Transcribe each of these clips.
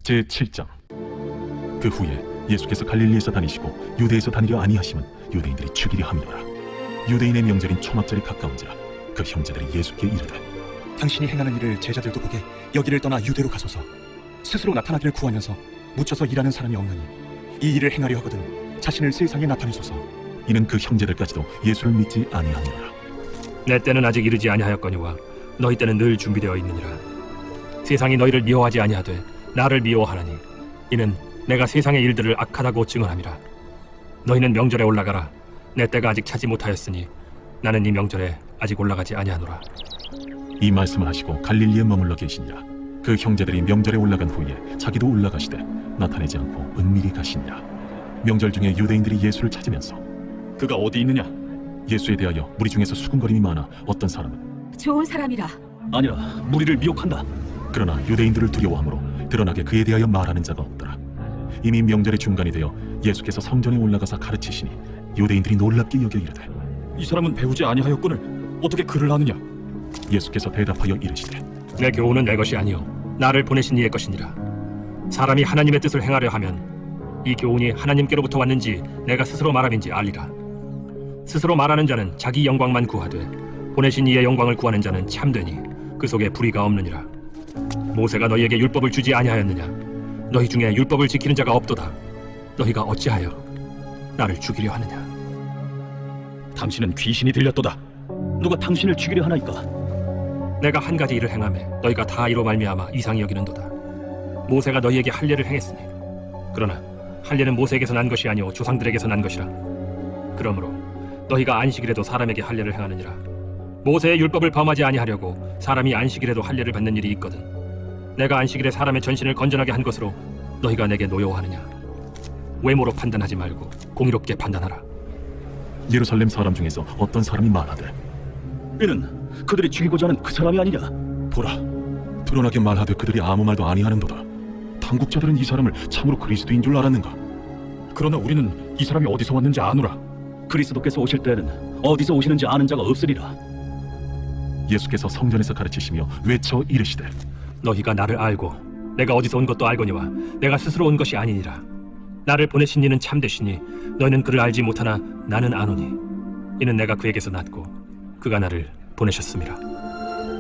제7장. 그 후에 예수께서 갈릴리에서 다니시고 유대에서 다니려 아니하심은 유대인들이 죽이려 함이로라. 유대인의 명절인 초막절이 가까운지라 그 형제들이 예수께 이르되, 당신이 행하는 일을 제자들도 보게 여기를 떠나 유대로 가소서. 스스로 나타나기를 구하면서 묻혀서 일하는 사람이 없느니 이 일을 행하려 하거든 자신을 세상에 나타내소서. 이는 그 형제들까지도 예수를 믿지 아니하니라. 내 때는 아직 이르지 아니하였거니와 너희 때는 늘 준비되어 있느니라. 세상이 너희를 미워하지 아니하되 나를 미워하나니 이는 내가 세상의 일들을 악하다고 증언함이라. 너희는 명절에 올라가라. 내 때가 아직 차지 못하였으니 나는 이 명절에 아직 올라가지 아니하노라. 이 말씀을 하시고 갈릴리에 머물러 계시니라. 그 형제들이 명절에 올라간 후에 자기도 올라가시되 나타내지 않고 은밀히 가시니라. 명절 중에 유대인들이 예수를 찾으면서 그가 어디 있느냐? 예수에 대하여 무리 중에서 수군거림이 많아 어떤 사람은 좋은 사람이라. 아니라 무리를 미혹한다. 그러나 유대인들을 두려워하므로 드러나게 그에 대하여 말하는 자가 없더라. 이미 명절의 중간이 되어 예수께서 성전에 올라가사 가르치시니 유대인들이 놀랍게 여겨 이르되, 이 사람은 배우지 아니하였거늘 어떻게 그를 아느냐? 예수께서 대답하여 이르시되, 내 교훈은 내 것이 아니요 나를 보내신 이의 것이니라. 사람이 하나님의 뜻을 행하려 하면 이 교훈이 하나님께로부터 왔는지 내가 스스로 말함인지 알리라. 스스로 말하는 자는 자기 영광만 구하되 보내신 이의 영광을 구하는 자는 참되니 그 속에 불의가 없느니라. 모세가 너희에게 율법을 주지 아니하였느냐? 너희 중에 율법을 지키는 자가 없도다. 너희가 어찌하여 나를 죽이려 하느냐? 당신은 귀신이 들렸도다. 누가 당신을 죽이려 하나이까? 내가 한 가지 일을 행하매 너희가 다 이로 말미암아 이상히 여기는도다. 모세가 너희에게 할례를 행했으니 그러나 할례는 모세에게서 난 것이 아니오 조상들에게서 난 것이라. 그러므로 너희가 안식일에도 사람에게 할례를 행하느니라. 모세의 율법을 범하지 아니하려고 사람이 안식일에도 할례를 받는 일이 있거든. 내가 안식일에 사람의 전신을 건전하게 한 것으로 너희가 내게 노여워하느냐? 외모로 판단하지 말고 공의롭게 판단하라. 예루살렘 사람 중에서 어떤 사람이 말하되, 이는 그들이 죽이고자 하는 그 사람이 아니냐? 보라, 드러나게 말하되 그들이 아무 말도 아니하는도다. 당국자들은 이 사람을 참으로 그리스도인 줄 알았는가? 그러나 우리는 이 사람이 어디서 왔는지 아노라. 그리스도께서 오실 때에는 어디서 오시는지 아는 자가 없으리라. 예수께서 성전에서 가르치시며 외쳐 이르시되, 너희가 나를 알고 내가 어디서 온 것도 알거니와 내가 스스로 온 것이 아니니라. 나를 보내신 이는 참되시니 너희는 그를 알지 못하나 나는 아노니 이는 내가 그에게서 났고 그가 나를 보내셨음이라.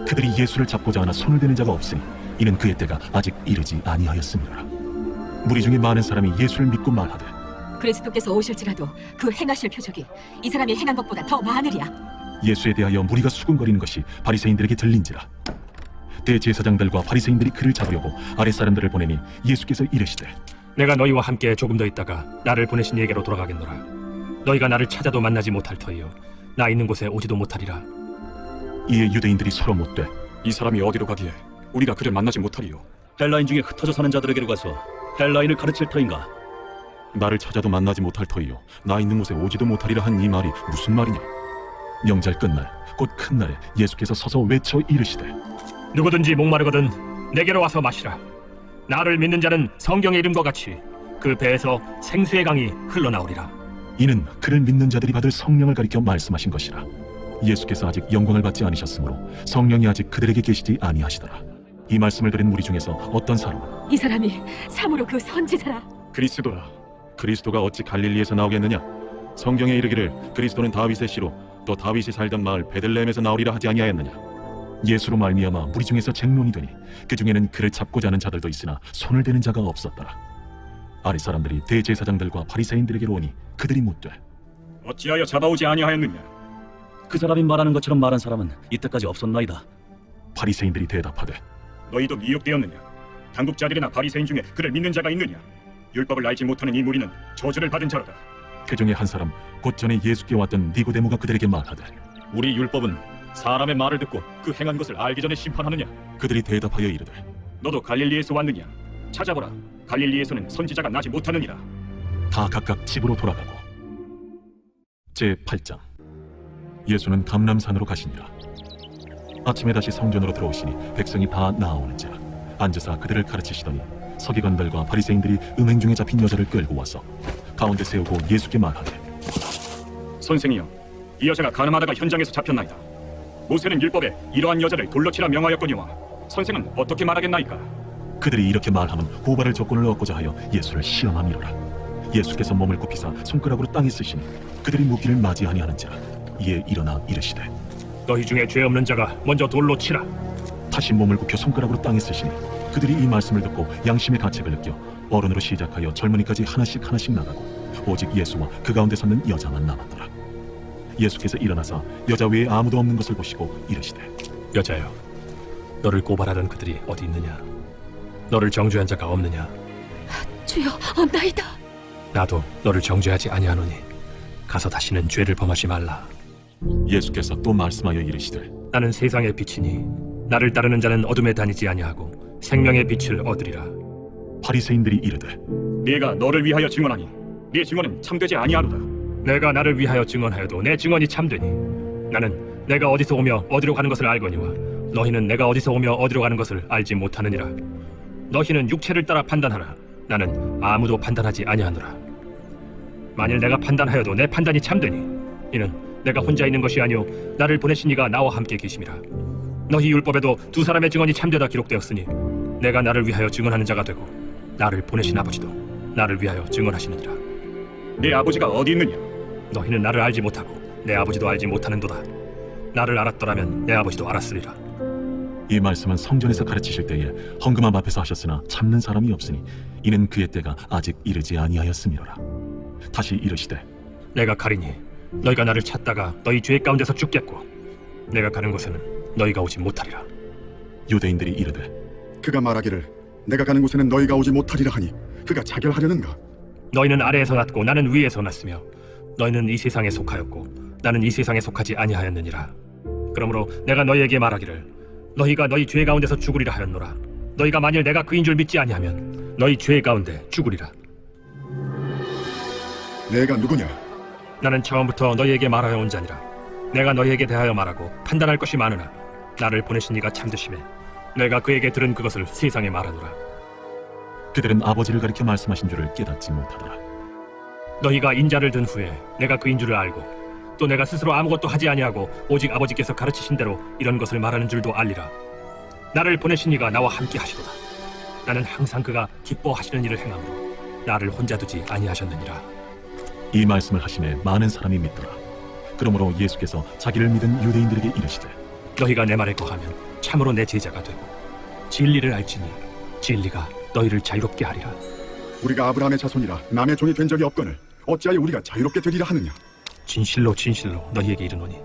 그들이 예수를 잡고자 하나 손을 대는 자가 없으니 이는 그의 때가 아직 이르지 아니하였음이라. 무리 중에 많은 사람이 예수를 믿고 말하되, 그리스도께서 오실지라도 그 행하실 표적이 이 사람이 행한 것보다 더 많으리야. 예수에 대하여 무리가 수군거리는 것이 바리새인들에게 들린지라. 대제사장들과 바리새인들이 그를 잡으려고 아랫사람들을 보내니 예수께서 이르시되, 내가 너희와 함께 조금 더 있다가 나를 보내신 이에게로 돌아가겠노라. 너희가 나를 찾아도 만나지 못할 터이요 나 있는 곳에 오지도 못하리라. 이에 유대인들이 서로 묻되, 이 사람이 어디로 가기에 우리가 그를 만나지 못하리요? 헬라인 중에 흩어져 사는 자들에게로 가서 헬라인을 가르칠 터인가? 나를 찾아도 만나지 못할 터이요 나 있는 곳에 오지도 못하리라 한 이 말이 무슨 말이냐? 명절 끝날 곧 큰 날에 예수께서 서서 외쳐 이르시되, 누구든지 목마르거든 내게로 와서 마시라. 나를 믿는 자는 성경의 이름과 같이 그 배에서 생수의 강이 흘러나오리라. 이는 그를 믿는 자들이 받을 성령을 가리켜 말씀하신 것이라. 예수께서 아직 영광을 받지 않으셨으므로 성령이 아직 그들에게 계시지 아니하시더라. 이 말씀을 들은 무리 중에서 어떤 사람은, 이 사람이 참으로 그 선지자라. 그리스도라. 그리스도가 어찌 갈릴리에서 나오겠느냐? 성경에 이르기를 그리스도는 다윗의 씨로 또 다윗이 살던 마을 베들레헴에서 나오리라 하지 아니하였느냐? 예수로 말미암아 무리 중에서 쟁론이 되니 그 중에는 그를 잡고자 하는 자들도 있으나 손을 대는 자가 없었더라. 아랫 사람들이 대제사장들과 바리새인들에게로 오니 그들이 묻되, 어찌하여 잡아오지 아니하였느냐? 그 사람이 말하는 것처럼 말한 사람은 이때까지 없었나이다. 바리새인들이 대답하되, 너희도 미혹되었느냐? 당국자들이나 바리새인 중에 그를 믿는 자가 있느냐? 율법을 알지 못하는 이 무리는 저주를 받은 자로다. 그 중에 한 사람 곧 전에 예수께 왔던 니고데모가 그들에게 말하되, 우리 율법은 사람의 말을 듣고 그 행한 것을 알기 전에 심판하느냐? 그들이 대답하여 이르되, 너도 갈릴리에서 왔느냐? 찾아보라. 갈릴리에서는 선지자가 나지 못하느니라. 다 각각 집으로 돌아가고. 제8장. 예수는 감람산으로 가시니라. 아침에 다시 성전으로 들어오시니 백성이 다 나아오는지라. 앉으사 그들을 가르치시더니 서기관들과 바리새인들이 음행 중에 잡힌 여자를 끌고 와서 가운데 세우고 예수께 말하되, 선생이여, 이 여자가 가늠하다가 현장에서 잡혔나이다. 모세는 율법에 이러한 여자를 돌로 치라 명하였거니와 선생은 어떻게 말하겠나이까? 그들이 이렇게 말하면 고발할 조건을 얻고자 하여 예수를 시험함이로라. 예수께서 몸을 굽히사 손가락으로 땅에 쓰시니 그들이 묻기를 맞이 아니하는지라. 이에 일어나 이르시되 너희 중에 죄 없는 자가 먼저 돌로 치라. 다시 몸을 굽혀 손가락으로 땅에 쓰시니 그들이 이 말씀을 듣고 양심의 가책을 느껴 어른으로 시작하여 젊은이까지 하나씩 나가고 오직 예수와 그 가운데 섰는 여자만 남았더라. 예수께서 일어나사 여자 외에 아무도 없는 것을 보시고 이르시되 여자여, 너를 고발하던 그들이 어디 있느냐? 너를 정죄한 자가 없느냐? 주여, 없나이다. 나도 너를 정죄하지 아니하노니 가서 다시는 죄를 범하지 말라. 예수께서 또 말씀하여 이르시되 나는 세상의 빛이니 나를 따르는 자는 어둠에 다니지 아니하고 생명의 빛을 얻으리라. 바리새인들이 이르되 네가 너를 위하여 증언하니 네 증언은 참되지 아니하로다. 내가 나를 위하여 증언하여도 내 증언이 참되니 나는 내가 어디서 오며 어디로 가는 것을 알거니와 너희는 내가 어디서 오며 어디로 가는 것을 알지 못하느니라. 너희는 육체를 따라 판단하나 나는 아무도 판단하지 아니하노라. 만일 내가 판단하여도 내 판단이 참되니 이는 내가 혼자 있는 것이 아니오 나를 보내신 이가 나와 함께 계심이라. 너희 율법에도 두 사람의 증언이 참되다 기록되었으니 내가 나를 위하여 증언하는 자가 되고 나를 보내신 아버지도 나를 위하여 증언하시느니라. 네 아버지가 어디 있느냐? 너희는 나를 알지 못하고 내 아버지도 알지 못하는도다. 나를 알았더라면 내 아버지도 알았으리라. 이 말씀은 성전에서 가르치실 때에 헌금함 앞에서 하셨으나 참는 사람이 없으니 이는 그의 때가 아직 이르지 아니하였음이로라. 다시 이르시되 내가 가리니 너희가 나를 찾다가 너희 죄 가운데서 죽겠고 내가 가는 곳에는 너희가 오지 못하리라. 유대인들이 이르되 그가 말하기를 내가 가는 곳에는 너희가 오지 못하리라 하니 그가 자결하려는가? 너희는 아래에서 났고 나는 위에서 났으며 너희는 이 세상에 속하였고 나는 이 세상에 속하지 아니하였느니라. 그러므로 내가 너희에게 말하기를 너희가 너희 죄 가운데서 죽으리라 하였노라. 너희가 만일 내가 그인 줄 믿지 아니하면 너희 죄 가운데 죽으리라. 내가 누구냐? 나는 처음부터 너희에게 말하여 온 자니라. 내가 너희에게 대하여 말하고 판단할 것이 많으나 나를 보내신 이가 참되심에 내가 그에게 들은 그것을 세상에 말하노라. 그들은 아버지를 가리켜 말씀하신 줄을 깨닫지 못하더라. 너희가 인자를 든 후에 내가 그인 줄을 알고 또 내가 스스로 아무것도 하지 아니하고 오직 아버지께서 가르치신 대로 이런 것을 말하는 줄도 알리라. 나를 보내신 이가 나와 함께 하시도다. 나는 항상 그가 기뻐하시는 일을 행함으로 나를 혼자 두지 아니하셨느니라. 이 말씀을 하심에 많은 사람이 믿더라. 그러므로 예수께서 자기를 믿은 유대인들에게 이르시되 너희가 내 말에 거하면 참으로 내 제자가 되고 진리를 알지니 진리가 너희를 자유롭게 하리라. 우리가 아브라함의 자손이라 남의 종이 된 적이 없거늘 어찌하여 우리가 자유롭게 되리라 하느냐? 진실로 진실로 너희에게 이르노니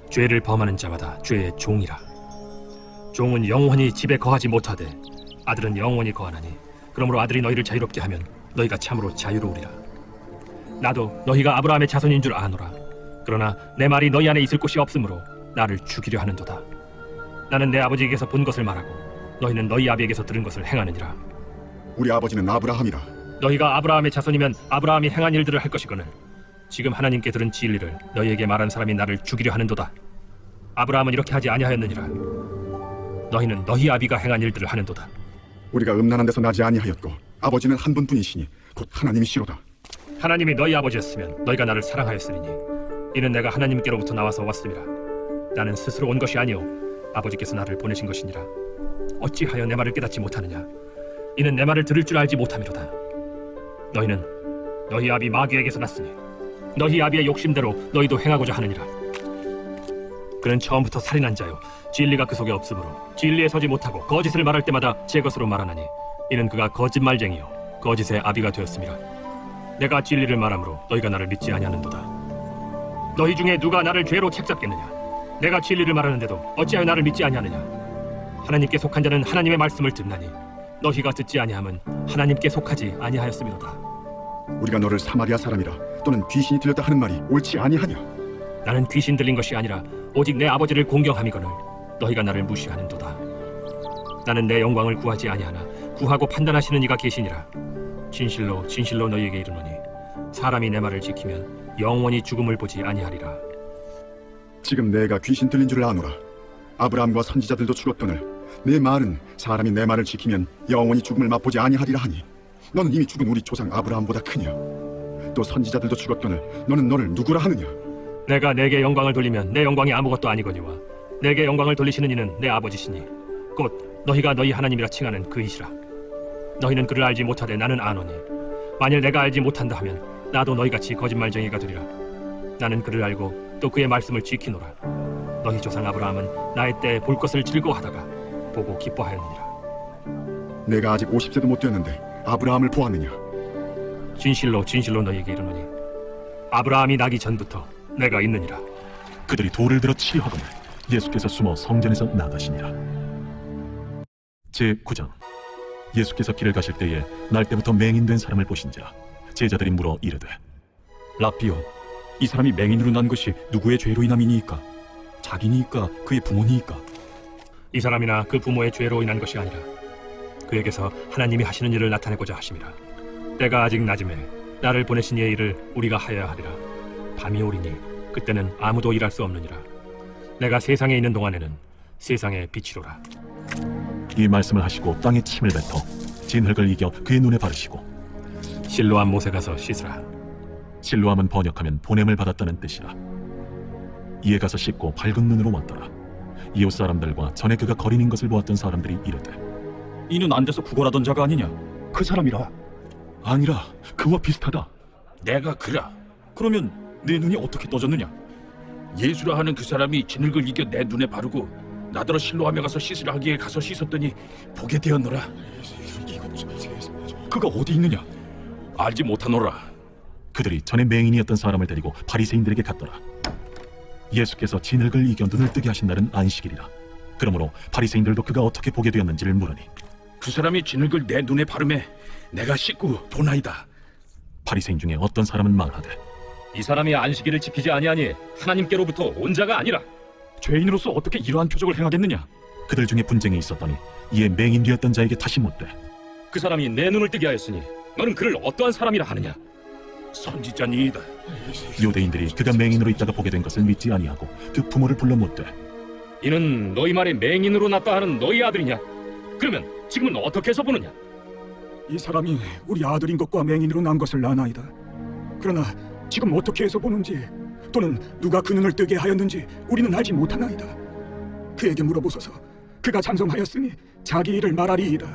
죄를 범하는 자마다 죄의 종이라. 종은 영원히 집에 거하지 못하되 아들은 영원히 거하나니 그러므로 아들이 너희를 자유롭게 하면 너희가 참으로 자유로우리라. 나도 너희가 아브라함의 자손인 줄 아노라. 그러나 내 말이 너희 안에 있을 곳이 없으므로 나를 죽이려 하는도다. 나는 내 아버지에게서 본 것을 말하고 너희는 너희 아비에게서 들은 것을 행하느니라. 우리 아버지는 아브라함이라. 너희가 아브라함의 자손이면 아브라함이 행한 일들을 할 것이거늘 지금 하나님께 들은 진리를 너희에게 말한 사람이 나를 죽이려 하는도다. 아브라함은 이렇게 하지 아니하였느니라. 너희는 너희 아비가 행한 일들을 하는도다. 우리가 음란한 데서 나지 아니하였고 아버지는 한 분뿐이시니 곧 하나님이시로다. 하나님이 너희 아버지였으면 너희가 나를 사랑하였으리니 이는 내가 하나님께로부터 나와서 왔음이라. 나는 스스로 온 것이 아니오 아버지께서 나를 보내신 것이니라. 어찌하여 내 말을 깨닫지 못하느냐? 이는 내 말을 들을 줄 알지 못함이로다. 너희는 너희 아비 마귀에게서 났으니 너희 아비의 욕심대로 너희도 행하고자 하느니라. 그는 처음부터 살인한 자요 진리가 그 속에 없으므로 진리에 서지 못하고 거짓을 말할 때마다 제 것으로 말하나니 이는 그가 거짓말쟁이요 거짓의 아비가 되었음이라. 내가 진리를 말하므로 너희가 나를 믿지 아니하는도다. 너희 중에 누가 나를 죄로 책잡겠느냐? 내가 진리를 말하는데도 어찌하여 나를 믿지 아니하느냐? 하나님께 속한 자는 하나님의 말씀을 듣나니 너희가 듣지 아니함은 하나님께 속하지 아니하였음이로다. 우리가 너를 사마리아 사람이라 또는 귀신이 들렸다 하는 말이 옳지 아니하냐? 나는 귀신 들린 것이 아니라 오직 내 아버지를 공경함이거늘 너희가 나를 무시하는도다. 나는 내 영광을 구하지 아니하나 구하고 판단하시는 이가 계시니라. 진실로 진실로 너희에게 이르노니 사람이 내 말을 지키면 영원히 죽음을 보지 아니하리라. 지금 내가 귀신 들린 줄을 아노라. 아브라함과 선지자들도 죽었거늘 내 말은 사람이 내 말을 지키면 영원히 죽음을 맛보지 아니하리라 하니 너는 이미 죽은 우리 조상 아브라함보다 크냐? 또 선지자들도 죽었거늘 너는 너를 누구라 하느냐? 내가 내게 영광을 돌리면 내 영광이 아무것도 아니거니와 내게 영광을 돌리시는 이는 내 아버지시니 곧 너희가 너희 하나님이라 칭하는 그이시라. 너희는 그를 알지 못하되 나는 아노니 만일 내가 알지 못한다 하면 나도 너희같이 거짓말쟁이가 되리라. 나는 그를 알고 또 그의 말씀을 지키노라. 너희 조상 아브라함은 나의 때에 볼 것을 즐거워하다가 보고 기뻐하였느니라. 내가 아직 50세도 못 되었는데 아브라함을 보았느냐? 진실로 진실로 너희에게 이르노니 아브라함이 나기 전부터 내가 있느니라. 그들이 돌을 들어 치려 하거늘 예수께서 숨어 성전에서 나가시니라. 제9장. 예수께서 길을 가실 때에 날 때부터 맹인된 사람을 보신지라. 제자들이 물어 이르되 라삐요, 이 사람이 맹인으로 난 것이 누구의 죄로 인함이니이까? 자기니이까 그의 부모니이까? 이 사람이나 그 부모의 죄로 인한 것이 아니라 그에게서 하나님이 하시는 일을 나타내고자 하심이라. 때가 아직 낮음에 나를 보내신 이의 일을 우리가 하여야 하리라. 밤이 오리니 그때는 아무도 일할 수 없느니라. 내가 세상에 있는 동안에는 세상의 빛이로라. 이 말씀을 하시고 땅에 침을 뱉어 진흙을 이겨 그의 눈에 바르시고 실로암 못에 가서 씻으라. 실로함은 번역하면 보냄을 받았다는 뜻이라. 이에 가서 씻고 밝은 눈으로 왔더라. 이웃 사람들과 전에 그가 거린인 것을 보았던 사람들이 이르되 이는 앉아서 구걸하던 자가 아니냐? 그 사람이라. 아니라 그와 비슷하다. 내가 그라. 그러면 내 눈이 어떻게 떠졌느냐? 예수라 하는 그 사람이 진흙을 이겨 내 눈에 바르고 나더러 실로암에 가서 씻으라 하기에 가서 씻었더니 보게 되었노라. 그가 어디 있느냐? 알지 못하노라. 그들이 전에 맹인이었던 사람을 데리고 바리새인들에게 갔더라. 예수께서 진흙을 이겨 눈을 뜨게 하신 날은 안식일이라. 그러므로 바리새인들도 그가 어떻게 보게 되었는지를 물으니 그 사람이 진흙을 내 눈에 바르매 내가 씻고 보나이다. 바리새인 중에 어떤 사람은 말하되 이 사람이 안식일을 지키지 아니하니 하나님께로부터 온 자가 아니라. 죄인으로서 어떻게 이러한 표적을 행하겠느냐? 그들 중에 분쟁이 있었더니 이에 맹인 되었던 자에게 다시 묻되 그 사람이 내 눈을 뜨게 하였으니 너는 그를 어떠한 사람이라 하느냐? 선지자니이다. 유대인들이 그가 맹인으로 있다가 보게 된 것을 믿지 아니하고 그 부모를 불러 묻되 이는 너희 말에 맹인으로 났다 하는 너희 아들이냐? 그러면 지금은 어떻게 해서 보느냐? 이 사람이 우리 아들인 것과 맹인으로 난 것을 아나이다. 그러나 지금 어떻게 해서 보는지 또는 누가 그 눈을 뜨게 하였는지 우리는 알지 못하나이다. 그에게 물어보소서. 그가 장성하였으니 자기 일을 말하리이다.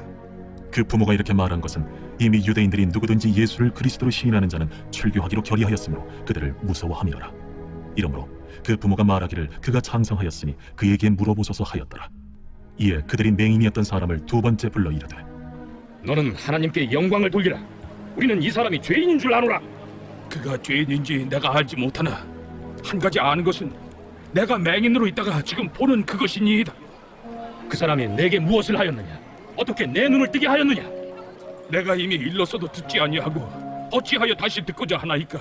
그 부모가 이렇게 말한 것은 이미 유대인들이 누구든지 예수를 그리스도로 시인하는 자는 출교하기로 결의하였으므로 그들을 무서워함이라. 이러므로 그 부모가 말하기를 그가 장성하였으니 그에게 물어보소서 하였더라. 이에 그들이 맹인이었던 사람을 두 번째 불러 이르되 너는 하나님께 영광을 돌리라. 우리는 이 사람이 죄인인 줄 아노라. 그가 죄인인지 내가 알지 못하나 한 가지 아는 것은 내가 맹인으로 있다가 지금 보는 그것이니이다. 그 사람이 내게 무엇을 하였느냐? 어떻게 내 눈을 뜨게 하였느냐? 내가 이미 일렀어도 듣지 아니하고 어찌하여 다시 듣고자 하나이까?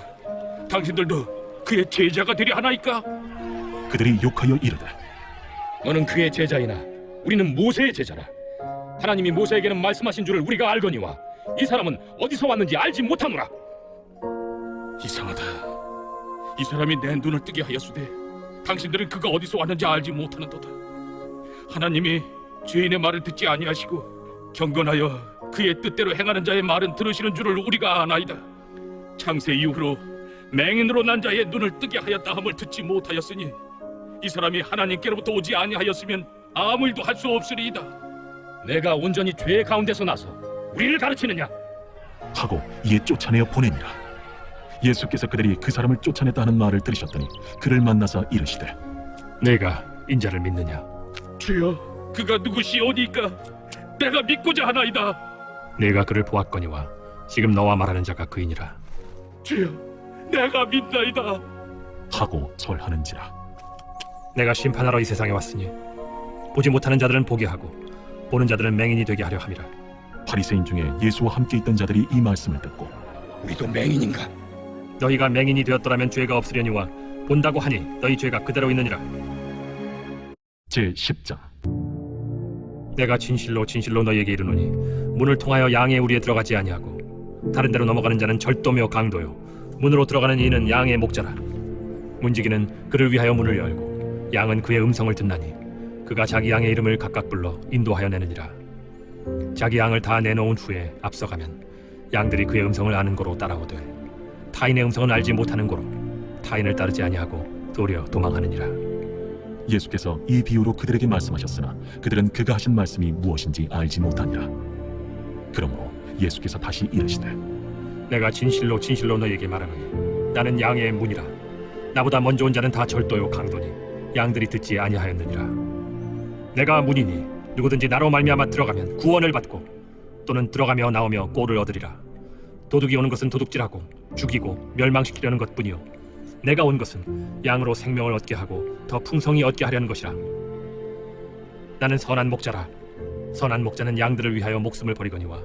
당신들도 그의 제자가 되려 하나이까? 그들이 욕하여 이르되 너는 그의 제자이나 우리는 모세의 제자라. 하나님이 모세에게는 말씀하신 줄을 우리가 알거니와 이 사람은 어디서 왔는지 알지 못하노라. 이상하다. 이 사람이 내 눈을 뜨게 하였으되 당신들은 그가 어디서 왔는지 알지 못하는도다. 하나님이 죄인의 말을 듣지 아니하시고 경건하여 그의 뜻대로 행하는 자의 말은 들으시는 줄을 우리가 아나이다. 창세 이후로 맹인으로 난 자의 눈을 뜨게 하였다 함을 듣지 못하였으니 이 사람이 하나님께로부터 오지 아니하였으면 아무 일도 할 수 없으리이다. 내가 온전히 죄 가운데서 나서 우리를 가르치느냐? 하고 이에 쫓아내어 보내니라. 예수께서 그들이 그 사람을 쫓아냈다 하는 말을 들으셨더니 그를 만나사 이르시되 내가 인자를 믿느냐? 주여, 그가 누구시오니까 내가 믿고자 하나이다. 내가 그를 보았거니와 지금 너와 말하는 자가 그이니라. 주여, 내가 믿나이다. 하고 절하는지라. 내가 심판하러 이 세상에 왔으니 보지 못하는 자들은 보게 하고 보는 자들은 맹인이 되게 하려 함이라. 바리새인 중에 예수와 함께 있던 자들이 이 말씀을 듣고 우리도 맹인인가? 너희가 맹인이 되었더라면 죄가 없으려니와 본다고 하니 너희 죄가 그대로 있느니라. 제10장. 내가 진실로 진실로 너희에게 이르노니 문을 통하여 양의 우리에 들어가지 아니하고 다른 데로 넘어가는 자는 절도며 강도요 문으로 들어가는 이는 양의 목자라. 문지기는 그를 위하여 문을 열고 양은 그의 음성을 듣나니 그가 자기 양의 이름을 각각 불러 인도하여 내느니라. 자기 양을 다 내놓은 후에 앞서가면 양들이 그의 음성을 아는 고로 따라오되 타인의 음성은 알지 못하는 고로 타인을 따르지 아니하고 도리어 도망하느니라. 예수께서 이 비유로 그들에게 말씀하셨으나 그들은 그가 하신 말씀이 무엇인지 알지 못하니라. 그러므로 예수께서 다시 이르시되 내가 진실로 진실로 너희에게 말하노니 나는 양의 문이라. 나보다 먼저 온 자는 다 절도요 강도니 양들이 듣지 아니하였느니라. 내가 문이니 누구든지 나로 말미암아 들어가면 구원을 받고 또는 들어가며 나오며 꼴을 얻으리라. 도둑이 오는 것은 도둑질하고 죽이고 멸망시키려는 것뿐이요 내가 온 것은 양으로 생명을 얻게 하고 더 풍성히 얻게 하려는 것이라. 나는 선한 목자라. 선한 목자는 양들을 위하여 목숨을 버리거니와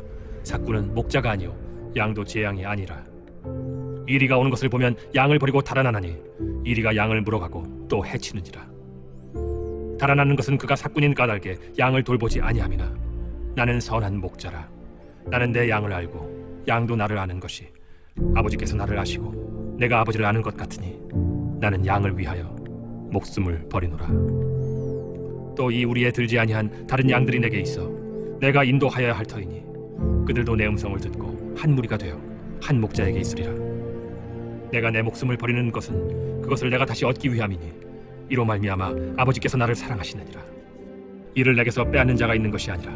삭구는 목자가 아니요 양도 제 양이 아니라. 이리가 오는 것을 보면 양을 버리고 달아나나니 이리가 양을 물어가고 또 해치느니라. 달아나는 것은 그가 삭군인 까닭에 양을 돌보지 아니함이나 나는 선한 목자라. 나는 내 양을 알고 양도 나를 아는 것이 아버지께서 나를 아시고 내가 아버지를 아는 것 같으니 나는 양을 위하여 목숨을 버리노라. 또 이 우리에 들지 아니한 다른 양들이 내게 있어 내가 인도하여야 할 터이니 그들도 내 음성을 듣고 한 무리가 되어 한 목자에게 있으리라. 내가 내 목숨을 버리는 것은 그것을 내가 다시 얻기 위함이니 이로 말미암아 아버지께서 나를 사랑하시느니라. 이를 내게서 빼앗는 자가 있는 것이 아니라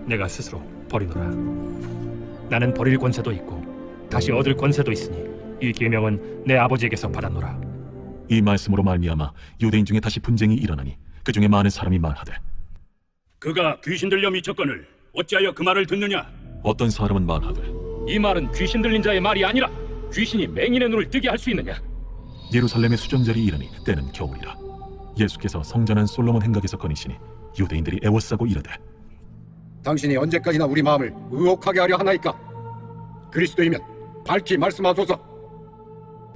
내가 스스로 버리노라. 나는 버릴 권세도 있고 다시 얻을 권세도 있으니 이 계명은 내 아버지에게서 받았노라. 이 말씀으로 말미암아 유대인 중에 다시 분쟁이 일어나니 그 중에 많은 사람이 말하되 그가 귀신 들려 미쳤거늘 어찌하여 그 말을 듣느냐? 어떤 사람은 말하되 이 말은 귀신 들린 자의 말이 아니라 귀신이 맹인의 눈을 뜨게 할 수 있느냐? 예루살렘의 수정절이 이르니 때는 겨울이라. 예수께서 성전한 솔로몬 행각에서 거니시니 유대인들이 애워싸고 이르되 당신이 언제까지나 우리 마음을 의혹하게 하려 하나이까? 그리스도이면 밝히 말씀하소서.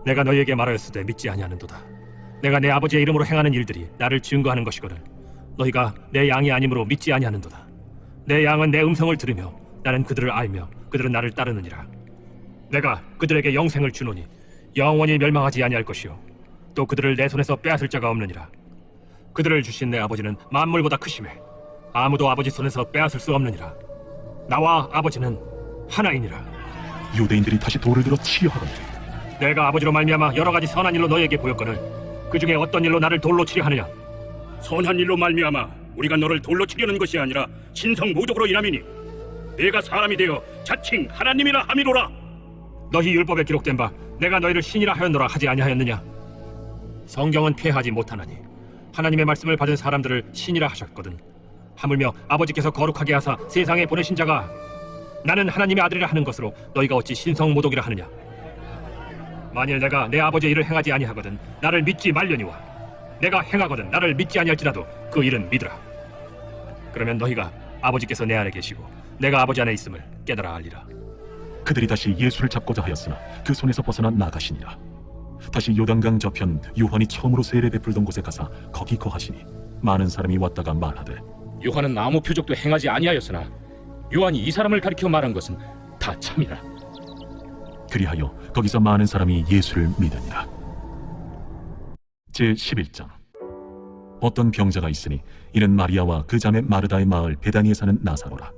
내가 너희에게 말하였으되 믿지 아니하는도다. 내가 내 아버지의 이름으로 행하는 일들이 나를 증거하는 것이거든 너희가 내 양이 아니므로 믿지 아니하는도다. 내 양은 내 음성을 들으며 나는 그들을 알며 그들은 나를 따르느니라. 내가 그들에게 영생을 주노니 영원히 멸망하지 아니할 것이요 또 그들을 내 손에서 빼앗을 자가 없느니라. 그들을 주신 내 아버지는 만물보다 크심에 아무도 아버지 손에서 빼앗을 수 없느니라. 나와 아버지는 하나이니라. 유대인들이 다시 돌을 들어 치려 하거늘 내가 아버지로 말미암아 여러 가지 선한 일로 너희에게 보였거늘 그 중에 어떤 일로 나를 돌로 치려 하느냐? 선한 일로 말미암아 우리가 너를 돌로 치려는 것이 아니라 신성 모독으로 인함이니 내가 사람이 되어 자칭 하나님이라 함이로라. 너희 율법에 기록된 바 내가 너희를 신이라 하였노라 하지 아니하였느냐? 성경은 폐하지 못하나니 하나님의 말씀을 받은 사람들을 신이라 하셨거든. 하물며 아버지께서 거룩하게 하사 세상에 보내신 자가 나는 하나님의 아들이라 하는 것으로 너희가 어찌 신성 모독이라 하느냐? 만일 내가 내 아버지의 일을 행하지 아니하거든 나를 믿지 말려니와 내가 행하거든 나를 믿지 아니할지라도 그 일은 믿으라. 그러면 너희가 아버지께서 내 안에 계시고 내가 아버지 안에 있음을 깨달아 알리라. 그들이 다시 예수를 잡고자 하였으나 그 손에서 벗어나 나가시니라. 다시 요단강 저편 요한이 처음으로 세례 베풀던 곳에 가사 거기 거하시니 많은 사람이 왔다가 말하되 요한은 아무 표적도 행하지 아니하였으나 요한이 이 사람을 가리켜 말한 것은 다 참이라. 그리하여 거기서 많은 사람이 예수를 믿으니라. 제11장. 어떤 병자가 있으니 이는 마리아와 그 자매 마르다의 마을 베다니에 사는 나사로라.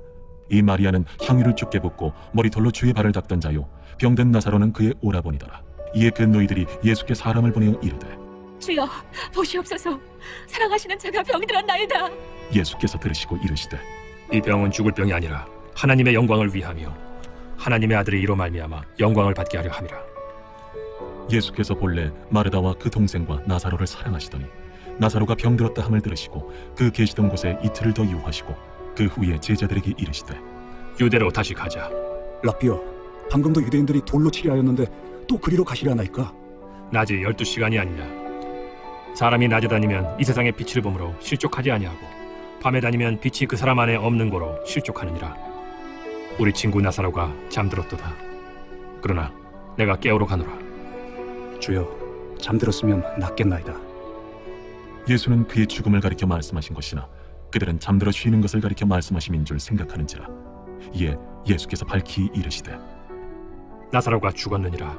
이 마리아는 향유를 죽게 붓고 머리털로 주의 발을 닦던 자요 병든 나사로는 그의 오라버니더라. 이에 그 너희들이 예수께 사람을 보내어 이르되 주여 보시옵소서 사랑하시는 자가 병들었나이다. 예수께서 들으시고 이르시되 이 병은 죽을 병이 아니라 하나님의 영광을 위하며 하나님의 아들이 이로 말미암아 영광을 받게 하려 함이라. 예수께서 본래 마르다와 그 동생과 나사로를 사랑하시더니 나사로가 병들었다 함을 들으시고 그 계시던 곳에 이틀을 더 유하시고 그 후에 제자들에게 이르시되 유대로 다시 가자. 라삐어, 방금도 유대인들이 돌로 치려 하였는데 또 그리로 가시려나이까? 낮이 12시간이 아니냐? 사람이 낮에 다니면 이 세상의 빛을 보므로 실족하지 아니하고 밤에 다니면 빛이 그 사람 안에 없는 거로 실족하느니라. 우리 친구 나사로가 잠들었도다. 그러나 내가 깨우러 가노라. 주여, 잠들었으면 낫겠나이다. 예수는 그의 죽음을 가리켜 말씀하신 것이나 그들은 잠들어 쉬는 것을 가리켜 말씀하심인 줄 생각하는지라. 이에 예수께서 밝히 이르시되 나사로가 죽었느니라.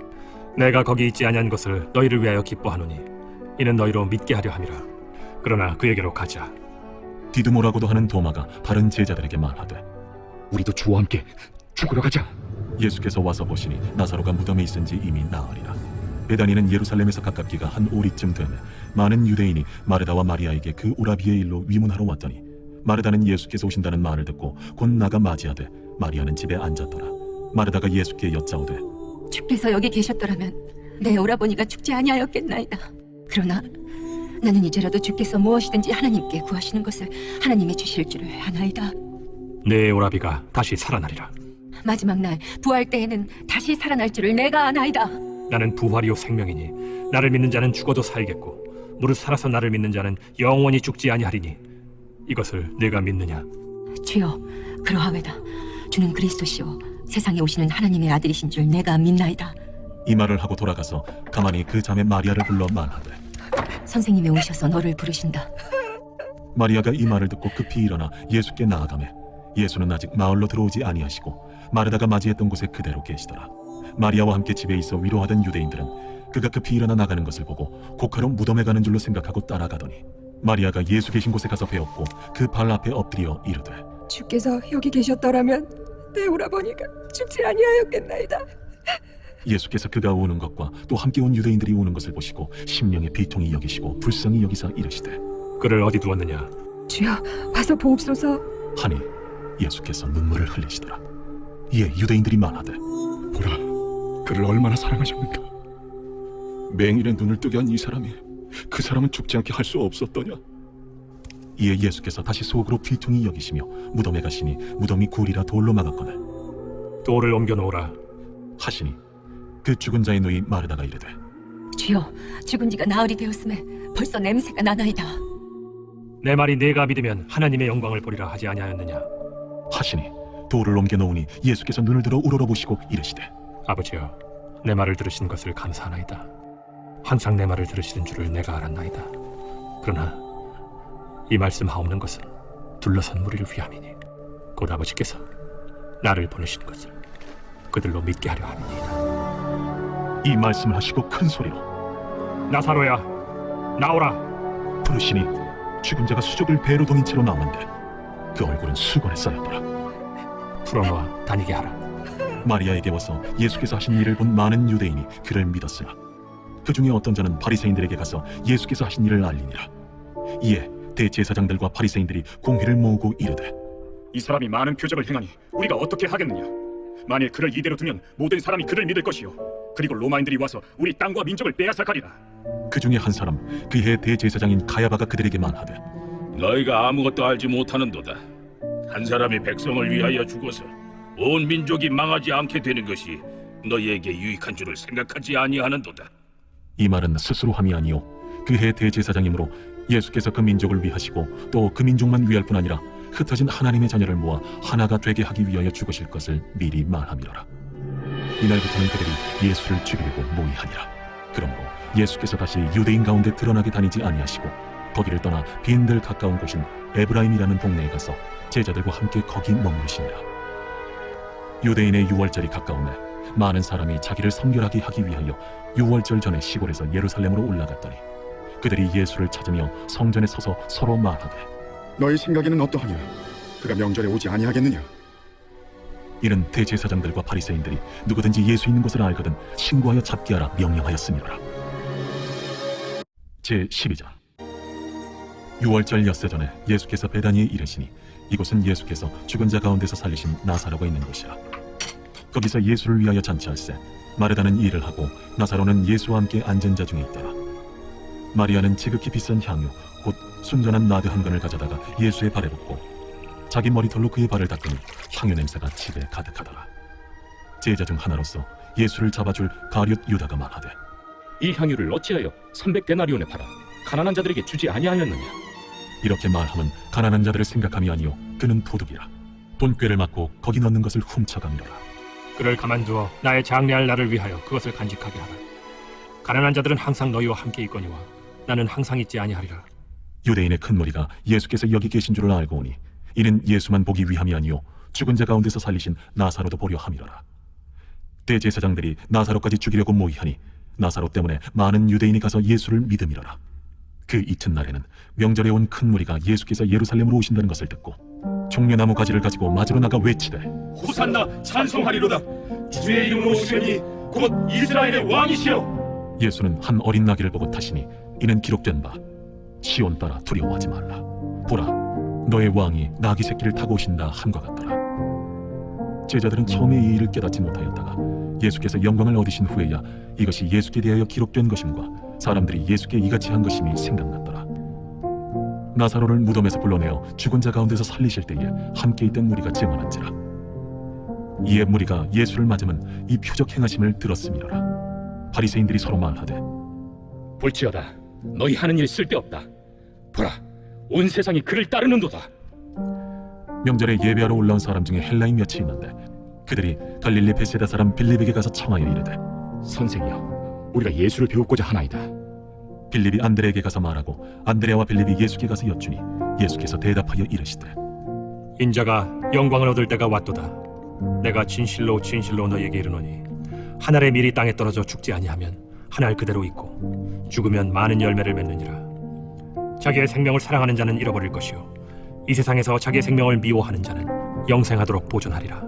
내가 거기 있지 아니한 것을 너희를 위하여 기뻐하노니 이는 너희로 믿게 하려 함이라. 그러나 그에게로 가자. 디두모라고도 하는 도마가 다른 제자들에게 말하되 우리도 주와 함께 죽으러 가자. 예수께서 와서 보시니 나사로가 무덤에 있은지 이미 나으리라. 베다니는 예루살렘에서 가깝기가 한 오리쯤 되매 많은 유대인이 마르다와 마리아에게 그 오라비의 일로 위문하러 왔더니 마르다는 예수께서 오신다는 말을 듣고 곧 나가 맞이하되 마리아는 집에 앉았더라. 마르다가 예수께 여짜오되 주께서 여기 계셨더라면 내 오라버니가 죽지 아니하였겠나이다. 그러나 나는 이제라도 주께서 무엇이든지 하나님께 구하시는 것을 하나님이 주실 줄을 아나이다. 내 오라비가 다시 살아나리라. 마지막 날 부활 때에는 다시 살아날 줄을 내가 아나이다. 나는 부활이요 생명이니 나를 믿는 자는 죽어도 살겠고 무릇 살아서 나를 믿는 자는 영원히 죽지 아니하리니 이것을 내가 믿느냐? 주여, 그러하외다. 주는 그리스도시요 세상에 오시는 하나님의 아들이신 줄 내가 믿나이다. 이 말을 하고 돌아가서 가만히 그 자매 마리아를 불러 말하되 선생님이 오셔서 너를 부르신다. 마리아가 이 말을 듣고 급히 일어나 예수께 나아가매 예수는 아직 마을로 들어오지 아니하시고 마르다가 맞이했던 곳에 그대로 계시더라. 마리아와 함께 집에 있어 위로하던 유대인들은 그가 급히 일어나 나가는 것을 보고 고카로 무덤에 가는 줄로 생각하고 따라가더니 마리아가 예수 계신 곳에 가서 배웠고 그 발 앞에 엎드려 이르되 주께서 여기 계셨더라면 내 오라버니가 죽지 아니하였겠나이다. 예수께서 그가 오는 것과 또 함께 온 유대인들이 오는 것을 보시고 심령의 비통이 여기시고 불쌍히 여기사 이르시되 그를 어디 두었느냐? 주여, 와서 보옵소서. 하니 예수께서 눈물을 흘리시더라. 이에 유대인들이 말하되 보라, 그를 얼마나 사랑하셨는가. 맹인의 눈을 뜨게 한 이 사람이 그 사람은 죽지 않게 할 수 없었더냐. 이에 예수께서 다시 속으로 비통히 여기시며 무덤에 가시니 무덤이 굴이라 돌로 막았거늘 돌을 옮겨 놓으라 하시니 그 죽은 자의 누이 마르다가 이르되 주여, 죽은 지가 나흘이 되었음에 벌써 냄새가 나나이다. 내 말이 내가 믿으면 하나님의 영광을 보리라 하지 아니하였느냐? 하시니 돌을 옮겨 놓으니 예수께서 눈을 들어 우러러보시고 이르시되 아버지여, 내 말을 들으신 것을 감사하나이다. 항상 내 말을 들으시는 줄을 내가 알았나이다. 그러나 이 말씀하옵는 것은 둘러선 무리를 위함이니 곧 아버지께서 나를 보내신 것을 그들로 믿게 하려 함이니이다. 이 말씀을 하시고 큰 소리로 나사로야, 나오라. 부르시니 죽은 자가 수족을 배로 동인 채로 나오는데 그 얼굴은 수건에 쌓였더라. 풀어놓아 다니게 하라. 마리아에게 와서 예수께서 하신 일을 본 많은 유대인이 그를 믿었으나 그 중에 어떤 자는 바리새인들에게 가서 예수께서 하신 일을 알리니라. 이에 대제사장들과 바리새인들이 공회를 모으고 이르되 이 사람이 많은 표적을 행하니 우리가 어떻게 하겠느냐. 만일 그를 이대로 두면 모든 사람이 그를 믿을 것이요 그리고 로마인들이 와서 우리 땅과 민족을 빼앗아가리라. 그 중에 한 사람 그해 대제사장인 가야바가 그들에게 말하되 너희가 아무것도 알지 못하는도다. 한 사람이 백성을 위하여 죽어서 온 민족이 망하지 않게 되는 것이 너희에게 유익한 줄을 생각하지 아니하는도다. 이 말은 스스로 함이 아니요 그해 대제사장이므로 예수께서 그 민족을 위하시고 또 그 민족만 위할 뿐 아니라 흩어진 하나님의 자녀를 모아 하나가 되게 하기 위하여 죽으실 것을 미리 말함이로라. 이날부터는 그들이 예수를 죽이려고 모의하니라. 그러므로 예수께서 다시 유대인 가운데 드러나게 다니지 아니하시고 거기를 떠나 빈들 가까운 곳인 에브라임이라는 동네에 가서 제자들과 함께 거기 머무르시니라. 유대인의 유월절이 가까우매 많은 사람이 자기를 성결하게 하기 위하여 유월절 전에 시골에서 예루살렘으로 올라갔더니 그들이 예수를 찾으며 성전에 서서 서로 말하되 너희 생각에는 어떠하냐? 그가 명절에 오지 아니하겠느냐? 이는 대제사장들과 바리새인들이 누구든지 예수 있는 곳을 알거든 신고하여 잡게 하라 명령하였음이로라. 제12장 유월절 엿새 전에 예수께서 베다니에 이르시니 이곳은 예수께서 죽은 자 가운데서 살리신 나사로가 있는 곳이라. 거기서 예수를 위하여 잔치할세 마르다는 일을 하고 나사로는 예수와 함께 앉은 자 중에 있더라. 마리아는 지극히 비싼 향유 곧 순전한 나드 한 근을 가져다가 예수의 발에 붓고 자기 머리털로 그의 발을 닦으니 향유 냄새가 집에 가득하더라. 제자 중 하나로서 예수를 잡아줄 가룟 유다가 말하되 이 향유를 어찌하여 300데나리온에 팔아 가난한 자들에게 주지 아니하였느냐? 이렇게 말하면 가난한 자들을 생각함이 아니요 그는 도둑이라. 돈꾀를 맞고 거기 넣는 것을 훔쳐가미로라. 그를 가만두어 나의 장래할 날을 위하여 그것을 간직하게 하라. 가난한 자들은 항상 너희와 함께 있거니와 나는 항상 있지 아니하리라. 유대인의 큰 무리가 예수께서 여기 계신 줄을 알고 오니 이는 예수만 보기 위함이 아니요 죽은 자 가운데서 살리신 나사로도 보려 함이로라. 대제사장들이 나사로까지 죽이려고 모의하니 나사로 때문에 많은 유대인이 가서 예수를 믿음이로라. 그 이튿날에는 명절에 온 큰 무리가 예수께서 예루살렘으로 오신다는 것을 듣고 종려나무 가지를 가지고 맞으러 나가 외치되 호산나 찬송하리로다. 주의 이름으로 오시니 곧 이스라엘의 왕이시여. 예수는 한 어린 나귀를 보고 타시니 이는 기록된 바 시온 따라 두려워하지 말라. 보라 너의 왕이 나귀 새끼를 타고 오신다 한과 같더라. 제자들은 처음에 이 일을 깨닫지 못하였다가 예수께서 영광을 얻으신 후에야 이것이 예수께 대하여 기록된 것임과 사람들이 예수께 이같이 한 것임이 생각났더라. 나사로를 무덤에서 불러내어 죽은 자 가운데서 살리실 때에 함께 있던 무리가 증언한지라. 이에 무리가 예수를 맞으면 이 표적 행하심을 들었음이로라. 바리새인들이 서로 말하되 볼지어다, 너희 하는 일 쓸데없다. 보라, 온 세상이 그를 따르는도다. 명절에 예배하러 올라온 사람 중에 헬라인 몇이 있는데 그들이 갈릴리 베세다 사람 빌립에게 가서 청하여 이르되 선생이여, 우리가 예수를 배우고자 하나이다. 빌립이 안드레에게 가서 말하고 안드레와 빌립이 예수께 가서 여쭈니 예수께서 대답하여 이르시되 인자가 영광을 얻을 때가 왔도다. 내가 진실로 진실로 너희에게 이르노니 한 알의 밀이 땅에 떨어져 죽지 아니하면 한 알 그대로 있고 죽으면 많은 열매를 맺느니라. 자기의 생명을 사랑하는 자는 잃어버릴 것이요 이 세상에서 자기의 생명을 미워하는 자는 영생하도록 보존하리라.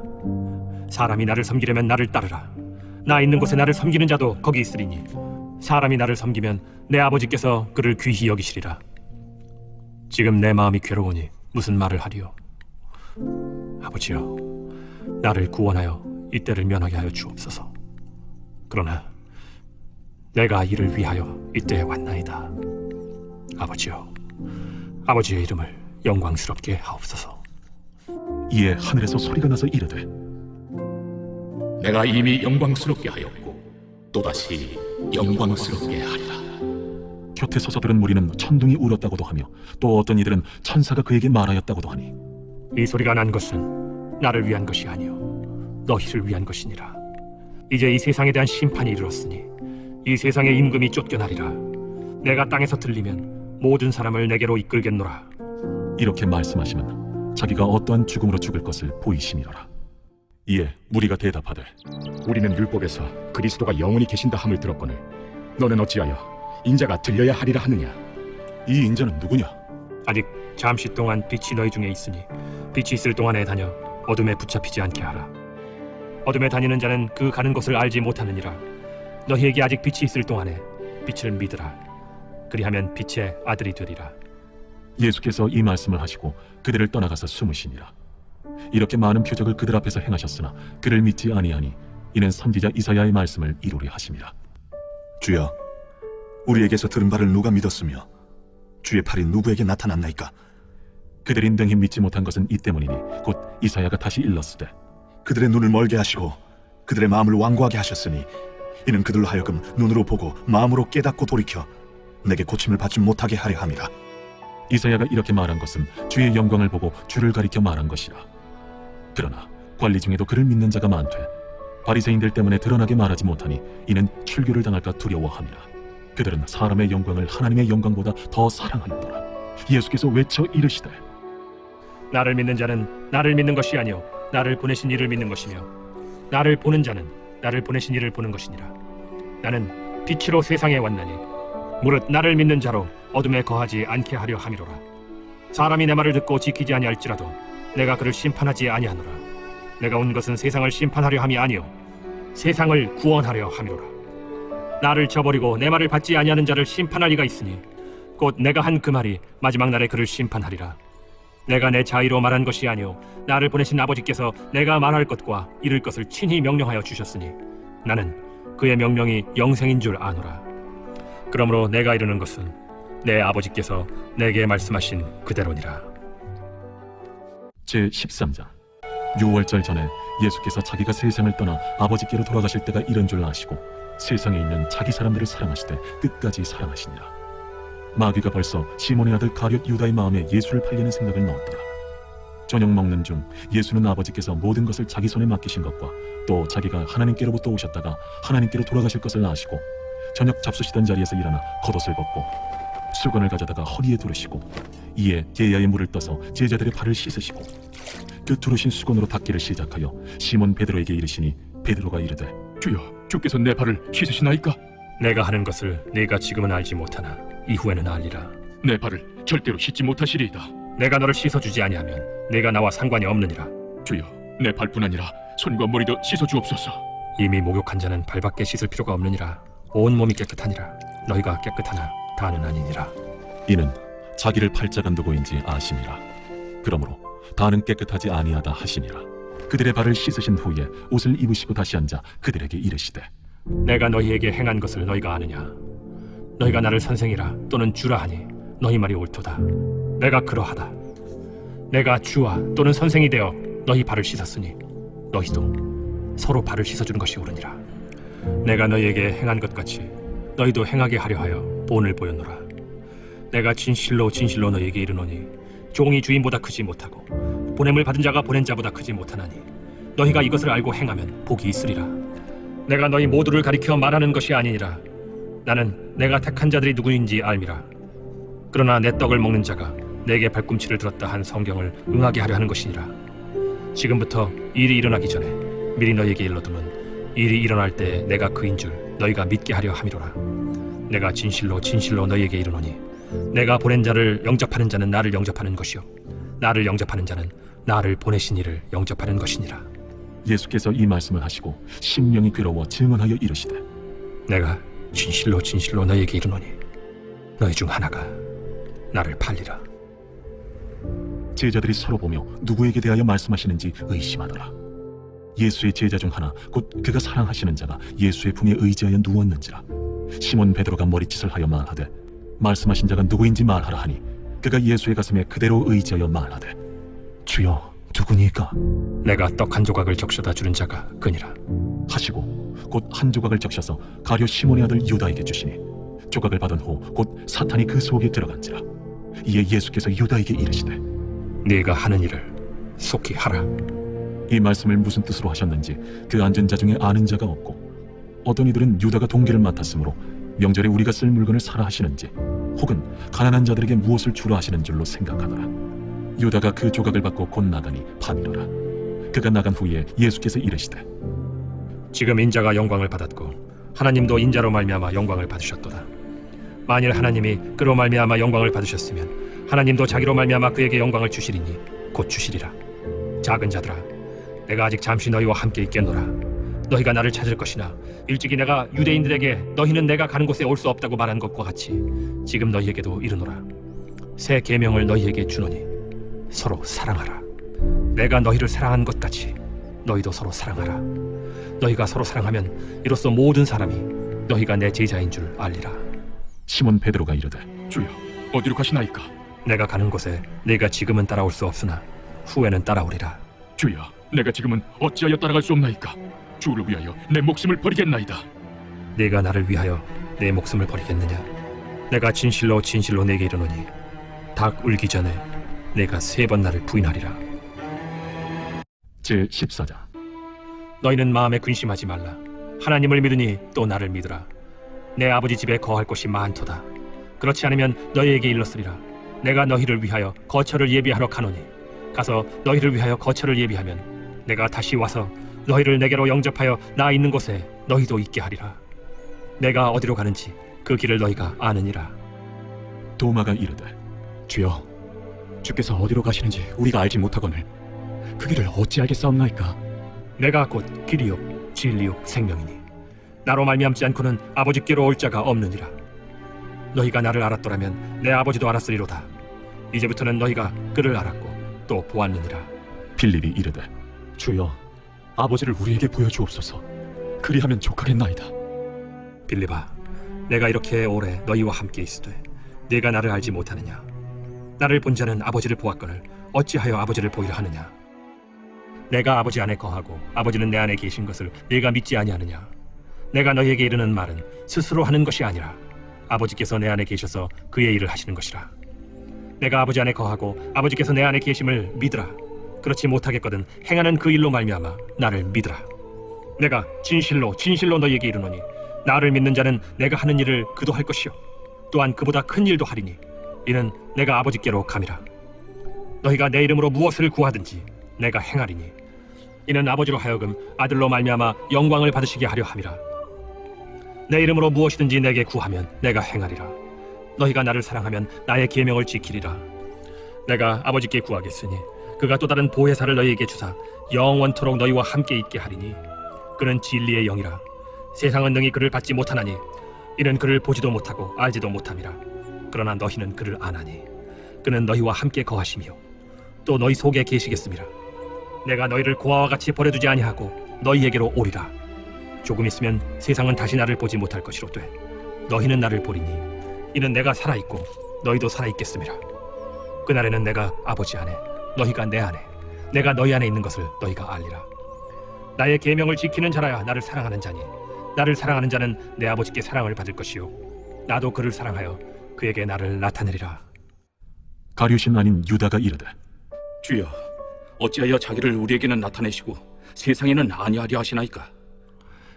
사람이 나를 섬기려면 나를 따르라. 나 있는 곳에 나를 섬기는 자도 거기 있으리니 사람이 나를 섬기면 내 아버지께서 그를 귀히 여기시리라. 지금 내 마음이 괴로우니 무슨 말을 하리요? 아버지여, 나를 구원하여 이때를 면하게 하여 주옵소서. 그러나 내가 이를 위하여 이때에 왔나이다. 아버지여, 아버지의 이름을 영광스럽게 하옵소서. 이에 하늘에서 소리가 나서 이르되 내가 이미 영광스럽게 하였고 또다시 영광스럽게 하리라. 곁에 서서 들은 무리는 천둥이 울었다고도 하며 또 어떤 이들은 천사가 그에게 말하였다고도 하니 이 소리가 난 것은 나를 위한 것이 아니요 너희를 위한 것이니라. 이제 이 세상에 대한 심판이 이르렀으니 이 세상의 임금이 쫓겨나리라. 내가 땅에서 들리면 모든 사람을 내게로 이끌겠노라. 이렇게 말씀하시면 자기가 어떠한 죽음으로 죽을 것을 보이심이로라. 이에 무리가 대답하되 우리는 율법에서 그리스도가 영원히 계신다 함을 들었거늘 너는 어찌하여 인자가 들려야 하리라 하느냐? 이 인자는 누구냐? 아직 잠시 동안 빛이 너희 중에 있으니 빛이 있을 동안에 다녀 어둠에 붙잡히지 않게 하라. 어둠에 다니는 자는 그 가는 곳을 알지 못하느니라. 너희에게 아직 빛이 있을 동안에 빛을 믿으라. 그리하면 빛의 아들이 되리라. 예수께서 이 말씀을 하시고 그들을 떠나가서 숨으시니라. 이렇게 많은 표적을 그들 앞에서 행하셨으나 그를 믿지 아니하니 이는 선지자 이사야의 말씀을 이루려 하심이라. 주여, 우리에게서 들은 바를 누가 믿었으며 주의 팔이 누구에게 나타났나이까? 그들이 능히 믿지 못한 것은 이 때문이니 곧 이사야가 다시 일렀으되 그들의 눈을 멀게 하시고 그들의 마음을 완고하게 하셨으니 이는 그들로 하여금 눈으로 보고 마음으로 깨닫고 돌이켜 내게 고침을 받지 못하게 하려 함이라. 이사야가 이렇게 말한 것은 주의 영광을 보고 주를 가리켜 말한 것이라. 그러나 관리 중에도 그를 믿는 자가 많되 바리새인들 때문에 드러나게 말하지 못하니 이는 출교를 당할까 두려워함이라. 그들은 사람의 영광을 하나님의 영광보다 더 사랑하였더라. 예수께서 외쳐 이르시되 나를 믿는 자는 나를 믿는 것이 아니요 나를 보내신 이를 믿는 것이며 나를 보는 자는 나를 보내신 이를 보는 것이니라. 나는 빛으로 세상에 왔나니 무릇 나를 믿는 자로 어둠에 거하지 않게 하려 함이로라. 사람이 내 말을 듣고 지키지 아니할지라도 내가 그를 심판하지 아니하노라. 내가 온 것은 세상을 심판하려 함이 아니요 세상을 구원하려 함이로라. 나를 저버리고 내 말을 받지 아니하는 자를 심판할 이가 있으니 곧 내가 한 그 말이 마지막 날에 그를 심판하리라. 내가 내 자의로 말한 것이 아니요 나를 보내신 아버지께서 내가 말할 것과 이룰 것을 친히 명령하여 주셨으니 나는 그의 명령이 영생인 줄 아노라. 그러므로 내가 이르는 것은 내 아버지께서 내게 말씀하신 그대로니라. 제13장. 유월절 전에 예수께서 자기가 세상을 떠나 아버지께로 돌아가실 때가 이른 줄 아시고 세상에 있는 자기 사람들을 사랑하시되 끝까지 사랑하시니라. 마귀가 벌써 시몬의 아들 가룟 유다의 마음에 예수를 팔리는 생각을 넣었더라. 저녁 먹는 중 예수는 아버지께서 모든 것을 자기 손에 맡기신 것과 또 자기가 하나님께로부터 오셨다가 하나님께로 돌아가실 것을 아시고 저녁 잡수시던 자리에서 일어나 겉옷을 벗고 수건을 가져다가 허리에 두르시고 이에 게야의 물을 떠서 제자들의 발을 씻으시고 그 두르신 수건으로 닦기를 시작하여 시몬 베드로에게 이르시니 베드로가 이르되 주여, 주께서 내 발을 씻으시나이까? 내가 하는 것을 네가 지금은 알지 못하나 이후에는 알리라. 내 발을 절대로 씻지 못하시리이다. 내가 너를 씻어주지 아니하면 네가 나와 상관이 없느니라. 주여, 내 발뿐 아니라 손과 머리도 씻어주옵소서. 이미 목욕한 자는 발밖에 씻을 필요가 없느니라. 온 몸이 깨끗하니라. 너희가 깨끗하나 다는 아니니라. 이는 자기를 팔자간 두고인지 아심이라. 그러므로 다는 깨끗하지 아니하다 하시니라. 그들의 발을 씻으신 후에 옷을 입으시고 다시 앉아 그들에게 이르시되 내가 너희에게 행한 것을 너희가 아느냐? 너희가 나를 선생이라 또는 주라 하니 너희 말이 옳도다. 내가 그러하다. 내가 주와 또는 선생이 되어 너희 발을 씻었으니 너희도 서로 발을 씻어주는 것이 옳으니라. 내가 너희에게 행한 것 같이 너희도 행하게 하려 하여 본을 보였노라. 내가 진실로 진실로 너희에게 이르노니 종이 주인보다 크지 못하고 보냄을 받은 자가 보낸 자보다 크지 못하나니 너희가 이것을 알고 행하면 복이 있으리라. 내가 너희 모두를 가리켜 말하는 것이 아니니라. 나는 내가 택한 자들이 누구인지 알미라. 그러나 내 떡을 먹는 자가 내게 발꿈치를 들었다 한 성경을 응하게 하려 하는 것이니라. 지금부터 일이 일어나기 전에 미리 너희에게 일러두면 일이 일어날 때 내가 그인 줄 너희가 믿게 하려 함이로라. 내가 진실로 진실로 너희에게 이르노니 내가 보낸 자를 영접하는 자는 나를 영접하는 것이요 나를 영접하는 자는 나를 보내신 이를 영접하는 것이니라. 예수께서 이 말씀을 하시고 심령이 괴로워 증언하여 이르시되 내가 진실로 진실로 너희에게 이르노니 너희 중 하나가 나를 팔리라. 제자들이 서로 보며 누구에게 대하여 말씀하시는지 의심하더라. 예수의 제자 중 하나 곧 그가 사랑하시는 자가 예수의 품에 의지하여 누웠는지라. 시몬 베드로가 머리짓을 하여 말하되 말씀하신 자가 누구인지 말하라 하니 그가 예수의 가슴에 그대로 의지하여 말하되 주여 누구니까? 내가 떡 한 조각을 적셔다 주는 자가 그니라 하시고 곧 한 조각을 적셔서 가룟 시몬의 아들 유다에게 주시니 조각을 받은 후 곧 사탄이 그 속에 들어간지라. 이에 예수께서 유다에게 이르시되 네가 하는 일을 속히 하라. 이 말씀을 무슨 뜻으로 하셨는지 그 앉은 자 중에 아는 자가 없고 어떤 이들은 유다가 동기를 맡았으므로 명절에 우리가 쓸 물건을 사라 하시는지 혹은 가난한 자들에게 무엇을 주라 하시는 줄로 생각하더라. 유다가 그 조각을 받고 곧 나가니 밤이로라. 그가 나간 후에 예수께서 이르시되 지금 인자가 영광을 받았고 하나님도 인자로 말미암아 영광을 받으셨도다. 만일 하나님이 그로 말미암아 영광을 받으셨으면 하나님도 자기로 말미암아 그에게 영광을 주시리니 곧 주시리라. 작은 자들아 내가 아직 잠시 너희와 함께 있겠노라. 너희가 나를 찾을 것이나 일찍이 내가 유대인들에게 너희는 내가 가는 곳에 올 수 없다고 말한 것과 같이 지금 너희에게도 이르노라. 새 계명을 너희에게 주노니 서로 사랑하라. 내가 너희를 사랑한 것 같이 너희도 서로 사랑하라. 너희가 서로 사랑하면 이로써 모든 사람이 너희가 내 제자인 줄 알리라. 시몬 베드로가 이르되 주여 어디로 가시나이까? 내가 가는 곳에 네가 지금은 따라올 수 없으나 후에는 따라오리라. 주여 내가 지금은 어찌하여 따라갈 수 없나이까? 주를 위하여 내 목숨을 버리겠나이다. 네가 나를 위하여 내 목숨을 버리겠느냐? 내가 진실로 진실로 네게 이르노니 닭 울기 전에 내가 3번 나를 부인하리라. 제14장 너희는 마음에 근심하지 말라. 하나님을 믿으니 또 나를 믿으라. 내 아버지 집에 거할 곳이 많도다. 그렇지 않으면 너희에게 일렀으리라. 내가 너희를 위하여 거처를 예비하러 가노니 가서 너희를 위하여 거처를 예비하면 내가 다시 와서 너희를 내게로 영접하여 나 있는 곳에 너희도 있게 하리라. 내가 어디로 가는지 그 길을 너희가 아느니라. 도마가 이르되 주여, 주께서 어디로 가시는지 우리가 알지 못하거늘 그 길을 어찌 알겠사옵나이까? 내가 곧 길이요 진리요 생명이니 나로 말미암지 않고는 아버지께로 올 자가 없느니라. 너희가 나를 알았더라면 내 아버지도 알았으리로다. 이제부터는 너희가 그를 알았고 또 보았느니라. 빌립이 이르되 주여, 아버지를 우리에게 보여주옵소서. 그리하면 족하겠나이다. 빌립아, 내가 이렇게 오래 너희와 함께 있으되 네가 나를 알지 못하느냐? 나를 본 자는 아버지를 보았거늘 어찌하여 아버지를 보이려 하느냐? 내가 아버지 안에 거하고 아버지는 내 안에 계신 것을 네가 믿지 아니하느냐? 내가 너희에게 이르는 말은 스스로 하는 것이 아니라 아버지께서 내 안에 계셔서 그의 일을 하시는 것이라. 내가 아버지 안에 거하고 아버지께서 내 안에 계심을 믿으라. 그렇지 못하겠거든 행하는 그 일로 말미암아 나를 믿으라. 내가 진실로 진실로 너희에게 이르노니 나를 믿는 자는 내가 하는 일을 그도 할 것이요 또한 그보다 큰 일도 하리니 이는 내가 아버지께로 감이라. 너희가 내 이름으로 무엇을 구하든지 내가 행하리니 이는 아버지로 하여금 아들로 말미암아 영광을 받으시게 하려 함이라. 내 이름으로 무엇이든지 내게 구하면 내가 행하리라. 너희가 나를 사랑하면 나의 계명을 지키리라. 내가 아버지께 구하겠으니 그가 또 다른 보혜사를 너희에게 주사 영원토록 너희와 함께 있게 하리니 그는 진리의 영이라. 세상은 능히 그를 받지 못하나니 이는 그를 보지도 못하고 알지도 못함이라. 그러나 너희는 그를 아나니 그는 너희와 함께 거하시며 또 너희 속에 계시겠음이라. 내가 너희를 고아와 같이 버려두지 아니하고 너희에게로 오리라. 조금 있으면 세상은 다시 나를 보지 못할 것이로되 너희는 나를 보리니 이는 내가 살아있고 너희도 살아있겠음이라. 그날에는 내가 아버지 안에 너희가 내 안에 내가 너희 안에 있는 것을 너희가 알리라. 나의 계명을 지키는 자라야 나를 사랑하는 자니 나를 사랑하는 자는 내 아버지께 사랑을 받을 것이요 나도 그를 사랑하여 그에게 나를 나타내리라. 가룟신 아닌 유다가 이르되 주여, 어찌하여 자기를 우리에게는 나타내시고 세상에는 아니하려 하시나이까?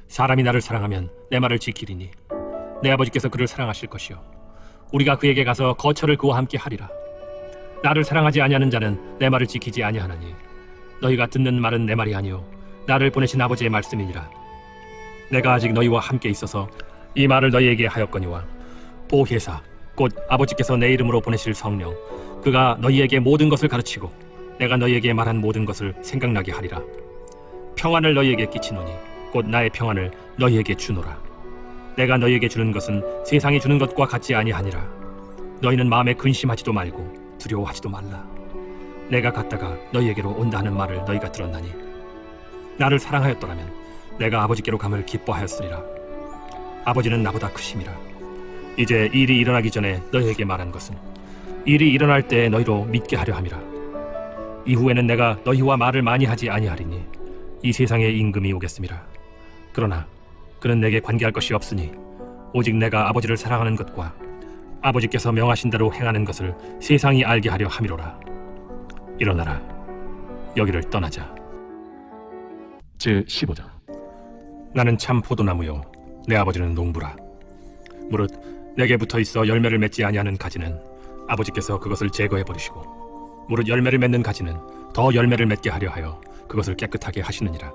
사람이 나를 사랑하면 내 말을 지키리니 내 아버지께서 그를 사랑하실 것이요 우리가 그에게 가서 거처를 그와 함께 하리라. 나를 사랑하지 아니하는 자는 내 말을 지키지 아니하나니 너희가 듣는 말은 내 말이 아니요 나를 보내신 아버지의 말씀이니라. 내가 아직 너희와 함께 있어서 이 말을 너희에게 하였거니와 보혜사 곧 아버지께서 내 이름으로 보내실 성령 그가 너희에게 모든 것을 가르치고 내가 너희에게 말한 모든 것을 생각나게 하리라. 평안을 너희에게 끼치노니 곧 나의 평안을 너희에게 주노라. 내가 너희에게 주는 것은 세상이 주는 것과 같지 아니하니라. 너희는 마음에 근심하지도 말고 두려워하지도 말라. 내가 갔다가 너희에게로 온다 하는 말을 너희가 들었나니 나를 사랑하였더라면 내가 아버지께로 감을 기뻐하였으리라. 아버지는 나보다 크심이라. 이제 일이 일어나기 전에 너희에게 말한 것은 일이 일어날 때 너희로 믿게 하려 함이라. 이후에는 내가 너희와 말을 많이 하지 아니하리니 이 세상에 임금이 오겠음이라. 그러나 그는 내게 관계할 것이 없으니 오직 내가 아버지를 사랑하는 것과 아버지께서 명하신 대로 행하는 것을 세상이 알게 하려 함이로라. 일어나라. 여기를 떠나자. 제15장. 나는 참 포도나무요 내 아버지는 농부라. 무릇 내게 붙어있어 열매를 맺지 아니하는 가지는 아버지께서 그것을 제거해 버리시고 무릇 열매를 맺는 가지는 더 열매를 맺게 하려 하여 그것을 깨끗하게 하시느니라.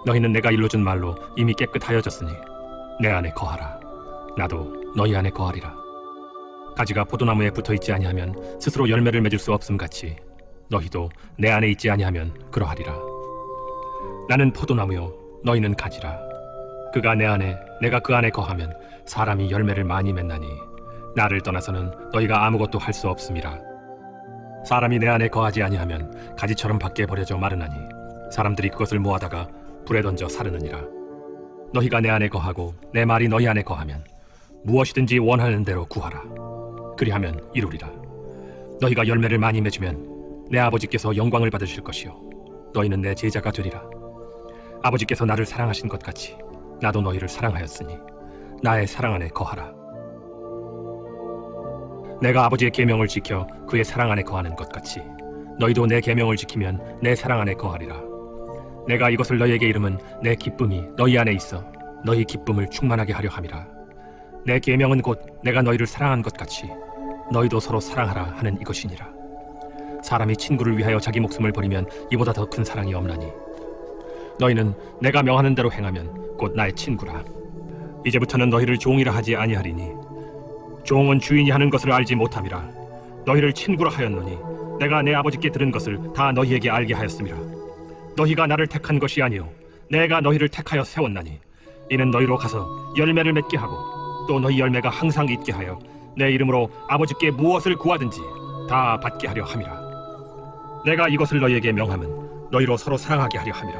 너희는 내가 일러준 말로 이미 깨끗하여졌으니 내 안에 거하라. 나도 너희 안에 거하리라. 가지가 포도나무에 붙어있지 아니하면 스스로 열매를 맺을 수 없음 같이 너희도 내 안에 있지 아니하면 그러하리라. 나는 포도나무요 너희는 가지라. 그가 내 안에 내가 그 안에 거하면 사람이 열매를 많이 맺나니 나를 떠나서는 너희가 아무것도 할 수 없음이라. 사람이 내 안에 거하지 아니하면 가지처럼 밖에 버려져 마르나니 사람들이 그것을 모아다가 불에 던져 사르느니라. 너희가 내 안에 거하고 내 말이 너희 안에 거하면 무엇이든지 원하는 대로 구하라. 그리하면 이루리라. 너희가 열매를 많이 맺으면 내 아버지께서 영광을 받으실 것이요 너희는 내 제자가 되리라. 아버지께서 나를 사랑하신 것 같이 나도 너희를 사랑하였으니 나의 사랑 안에 거하라. 내가 아버지의 계명을 지켜 그의 사랑 안에 거하는 것 같이 너희도 내 계명을 지키면 내 사랑 안에 거하리라. 내가 이것을 너희에게 이름은 내 기쁨이 너희 안에 있어 너희 기쁨을 충만하게 하려 함이라. 내 계명은 곧 내가 너희를 사랑한 것 같이 너희도 서로 사랑하라 하는 이것이니라. 사람이 친구를 위하여 자기 목숨을 버리면 이보다 더 큰 사랑이 없나니 너희는 내가 명하는 대로 행하면 곧 나의 친구라. 이제부터는 너희를 종이라 하지 아니하리니 종은 주인이 하는 것을 알지 못함이라. 너희를 친구라 하였노니 내가 내 아버지께 들은 것을 다 너희에게 알게 하였음이라. 너희가 나를 택한 것이 아니요 내가 너희를 택하여 세웠나니 이는 너희로 가서 열매를 맺게 하고 또 너희 열매가 항상 있게 하여 내 이름으로 아버지께 무엇을 구하든지 다 받게 하려 함이라. 내가 이것을 너희에게 명함은 너희로 서로 사랑하게 하려 함이라.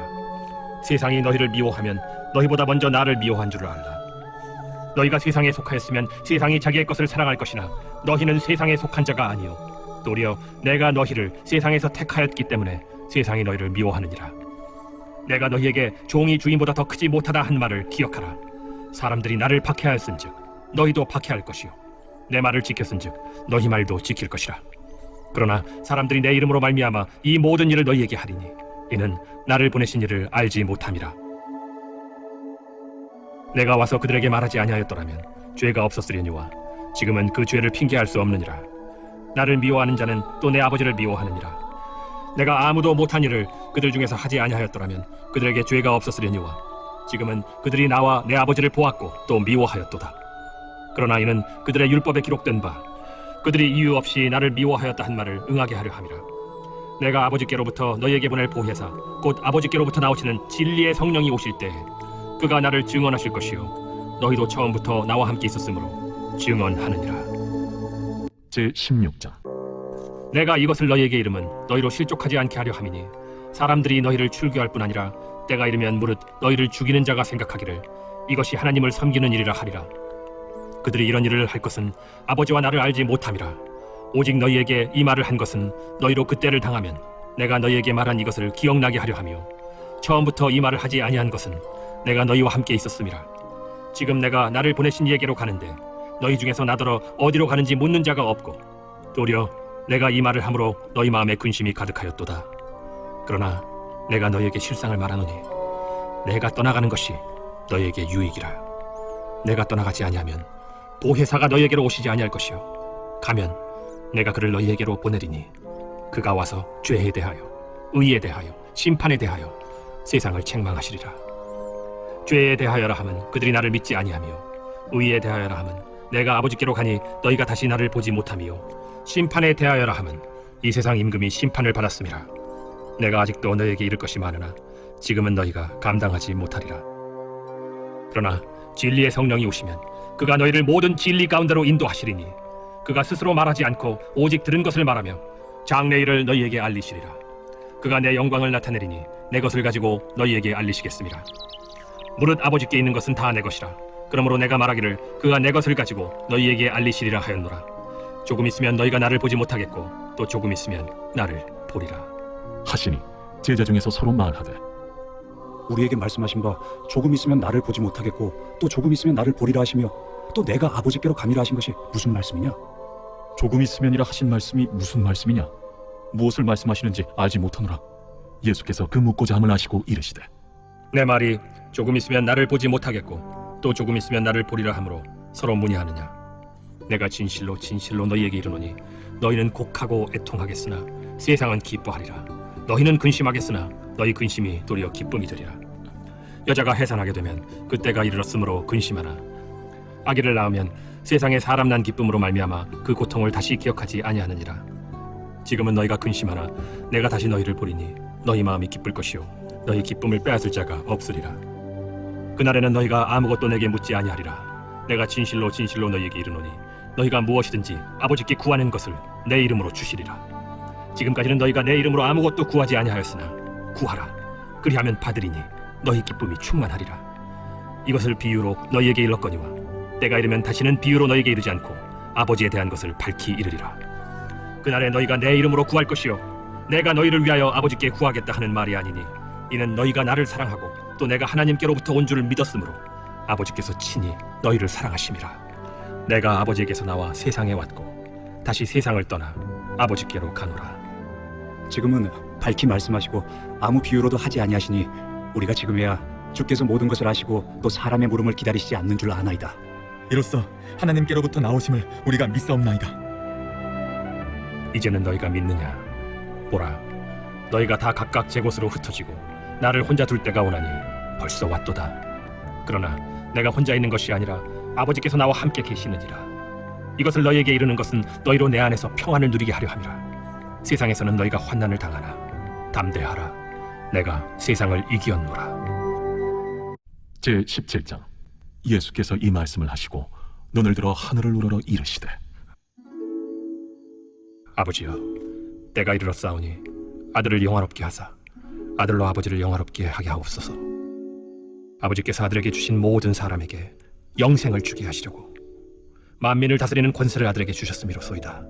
세상이 너희를 미워하면 너희보다 먼저 나를 미워한 줄을 알라. 너희가 세상에 속하였으면 세상이 자기의 것을 사랑할 것이나 너희는 세상에 속한 자가 아니요 도리어 내가 너희를 세상에서 택하였기 때문에 세상이 너희를 미워하느니라. 내가 너희에게 종이 주인보다 더 크지 못하다 한 말을 기억하라. 사람들이 나를 박해하였은즉 너희도 박해할 것이요 내 말을 지켰은즉 너희 말도 지킬 것이라. 그러나 사람들이 내 이름으로 말미암아 이 모든 일을 너희에게 하리니 이는 나를 보내신 이를 알지 못함이라. 내가 와서 그들에게 말하지 아니하였더라면 죄가 없었으려니와 지금은 그 죄를 핑계할 수 없느니라. 나를 미워하는 자는 또 내 아버지를 미워하느니라. 내가 아무도 못한 일을 그들 중에서 하지 아니하였더라면 그들에게 죄가 없었으려니와 지금은 그들이 나와 내 아버지를 보았고 또 미워하였도다. 그러나 이는 그들의 율법에 기록된 바 그들이 이유 없이 나를 미워하였다 한 말을 응하게 하려 함이라. 내가 아버지께로부터 너희에게 보낼 보혜사 곧 아버지께로부터 나오시는 진리의 성령이 오실 때 그가 나를 증언하실 것이요 너희도 처음부터 나와 함께 있었으므로 증언하느니라. 제16장. 내가 이것을 너희에게 이름은 너희로 실족하지 않게 하려 함이니 사람들이 너희를 출교할 뿐 아니라 때가 이르면 무릇 너희를 죽이는 자가 생각하기를 이것이 하나님을 섬기는 일이라 하리라. 그들이 이런 일을 할 것은 아버지와 나를 알지 못함이라. 오직 너희에게 이 말을 한 것은 너희로 그때를 당하면 내가 너희에게 말한 이것을 기억나게 하려 하며 처음부터 이 말을 하지 아니한 것은 내가 너희와 함께 있었음이라. 지금 내가 나를 보내신 이에게로 가는데 너희 중에서 나더러 어디로 가는지 묻는 자가 없고 도리어 내가 이 말을 함으로 너희 마음에 근심이 가득하였도다. 그러나 내가 너희에게 실상을 말하노니 내가 떠나가는 것이 너희에게 유익이라. 내가 떠나가지 아니하면 보혜사가 너희에게로 오시지 아니할 것이요 가면 내가 그를 너희에게로 보내리니 그가 와서 죄에 대하여 의에 대하여 심판에 대하여 세상을 책망하시리라. 죄에 대하여라 하면 그들이 나를 믿지 아니하며 의에 대하여라 하면 내가 아버지께로 가니 너희가 다시 나를 보지 못하며 심판에 대하여라 하면 이 세상 임금이 심판을 받았음이라. 내가 아직도 너희에게 이를 것이 많으나 지금은 너희가 감당하지 못하리라. 그러나 진리의 성령이 오시면 그가 너희를 모든 진리 가운데로 인도하시리니 그가 스스로 말하지 않고 오직 들은 것을 말하며 장래 일을 너희에게 알리시리라. 그가 내 영광을 나타내리니 내 것을 가지고 너희에게 알리시겠습니다. 무릇 아버지께 있는 것은 다 내 것이라. 그러므로 내가 말하기를 그가 내 것을 가지고 너희에게 알리시리라 하였노라. 조금 있으면 너희가 나를 보지 못하겠고 또 조금 있으면 나를 보리라 하시니 제자 중에서 서로 말하되 우리에게 말씀하신 바 조금 있으면 나를 보지 못하겠고 또 조금 있으면 나를 보리라 하시며 또 내가 아버지께로 가미라 하신 것이 무슨 말씀이냐? 조금 있으면이라 하신 말씀이 무슨 말씀이냐? 무엇을 말씀하시는지 알지 못하노라. 예수께서 그 묻고자 함을 아시고 이르시되 내 말이 조금 있으면 나를 보지 못하겠고 또 조금 있으면 나를 보리라 하므로 서로 문의하느냐? 내가 진실로 진실로 너희에게 이르노니 너희는 곡하고 애통하겠으나 세상은 기뻐하리라. 너희는 근심하겠으나 너희 근심이 도리어 기쁨이 되리라. 여자가 해산하게 되면 그때가 이르렀으므로 근심하나 아기를 낳으면 세상에 사람 난 기쁨으로 말미암아 그 고통을 다시 기억하지 아니하느니라. 지금은 너희가 근심하나 내가 다시 너희를 보리니 너희 마음이 기쁠 것이요 너희 기쁨을 빼앗을 자가 없으리라. 그날에는 너희가 아무것도 내게 묻지 아니하리라. 내가 진실로 진실로 너희에게 이르노니 너희가 무엇이든지 아버지께 구하는 것을 내 이름으로 주시리라. 지금까지는 너희가 내 이름으로 아무것도 구하지 아니하였으나 구하라. 그리하면 받으리니 너희 기쁨이 충만하리라. 이것을 비유로 너희에게 일렀거니와 때가 이르면 다시는 비유로 너희에게 이르지 않고 아버지에 대한 것을 밝히 이르리라. 그날에 너희가 내 이름으로 구할 것이요 내가 너희를 위하여 아버지께 구하겠다 하는 말이 아니니 이는 너희가 나를 사랑하고 또 내가 하나님께로부터 온 줄을 믿었으므로 아버지께서 친히 너희를 사랑하심이라. 내가 아버지에게서 나와 세상에 왔고 다시 세상을 떠나 아버지께로 가노라. 지금은 밝히 말씀하시고 아무 비유로도 하지 아니하시니 우리가 지금에야 주께서 모든 것을 아시고 또 사람의 물음을 기다리시지 않는 줄 아나이다. 이로써 하나님께로부터 나오심을 우리가 믿사옵나이다. 이제는 너희가 믿느냐? 보라, 너희가 다 각각 제 곳으로 흩어지고 나를 혼자 둘 때가 오나니 벌써 왔도다. 그러나 내가 혼자 있는 것이 아니라 아버지께서 나와 함께 계시느니라. 이것을 너희에게 이르는 것은 너희로 내 안에서 평안을 누리게 하려 함이라. 세상에서는 너희가 환난을 당하나 담대하라. 내가 세상을 이기었노라. 제17장 예수께서 이 말씀을 하시고 눈을 들어 하늘을 우러러 이르시되 아버지여, 때가 이르렀사오니 아들을 영화롭게 하사 아들로 아버지를 영화롭게 하게 하옵소서. 아버지께서 아들에게 주신 모든 사람에게 영생을 주게 하시려고 만민을 다스리는 권세를 아들에게 주셨음이로소이다.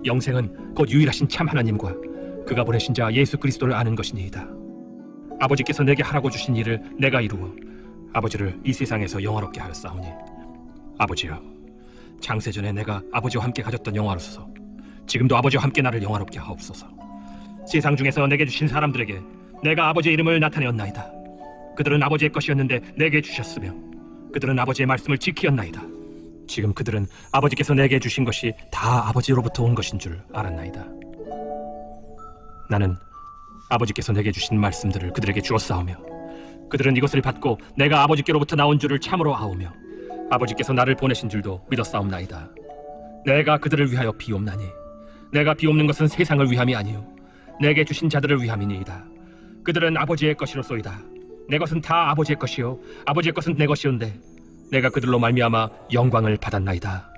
영생은 곧 유일하신 참 하나님과 그가 보내신 자 예수 그리스도를 아는 것이니이다. 아버지께서 내게 하라고 주신 일을 내가 이루어 아버지를 이 세상에서 영화롭게 하였사오니 아버지여, 창세전에 내가 아버지와 함께 가졌던 영화로서 지금도 아버지와 함께 나를 영화롭게 하옵소서. 세상 중에서 내게 주신 사람들에게 내가 아버지의 이름을 나타내었나이다. 그들은 아버지의 것이었는데 내게 주셨으며 그들은 아버지의 말씀을 지키었나이다. 지금 그들은 아버지께서 내게 주신 것이 다 아버지로부터 온 것인 줄 알았나이다. 나는 아버지께서 내게 주신 말씀들을 그들에게 주었사오며 그들은 이것을 받고 내가 아버지께로부터 나온 줄을 참으로 아오며 아버지께서 나를 보내신 줄도 믿었사옵나이다. 내가 그들을 위하여 비옵나니 내가 비옵는 것은 세상을 위함이 아니요 내게 주신 자들을 위함이니이다. 그들은 아버지의 것이로소이다. 내 것은 다 아버지의 것이요 아버지의 것은 내 것이온데 내가 그들로 말미암아 영광을 받았나이다.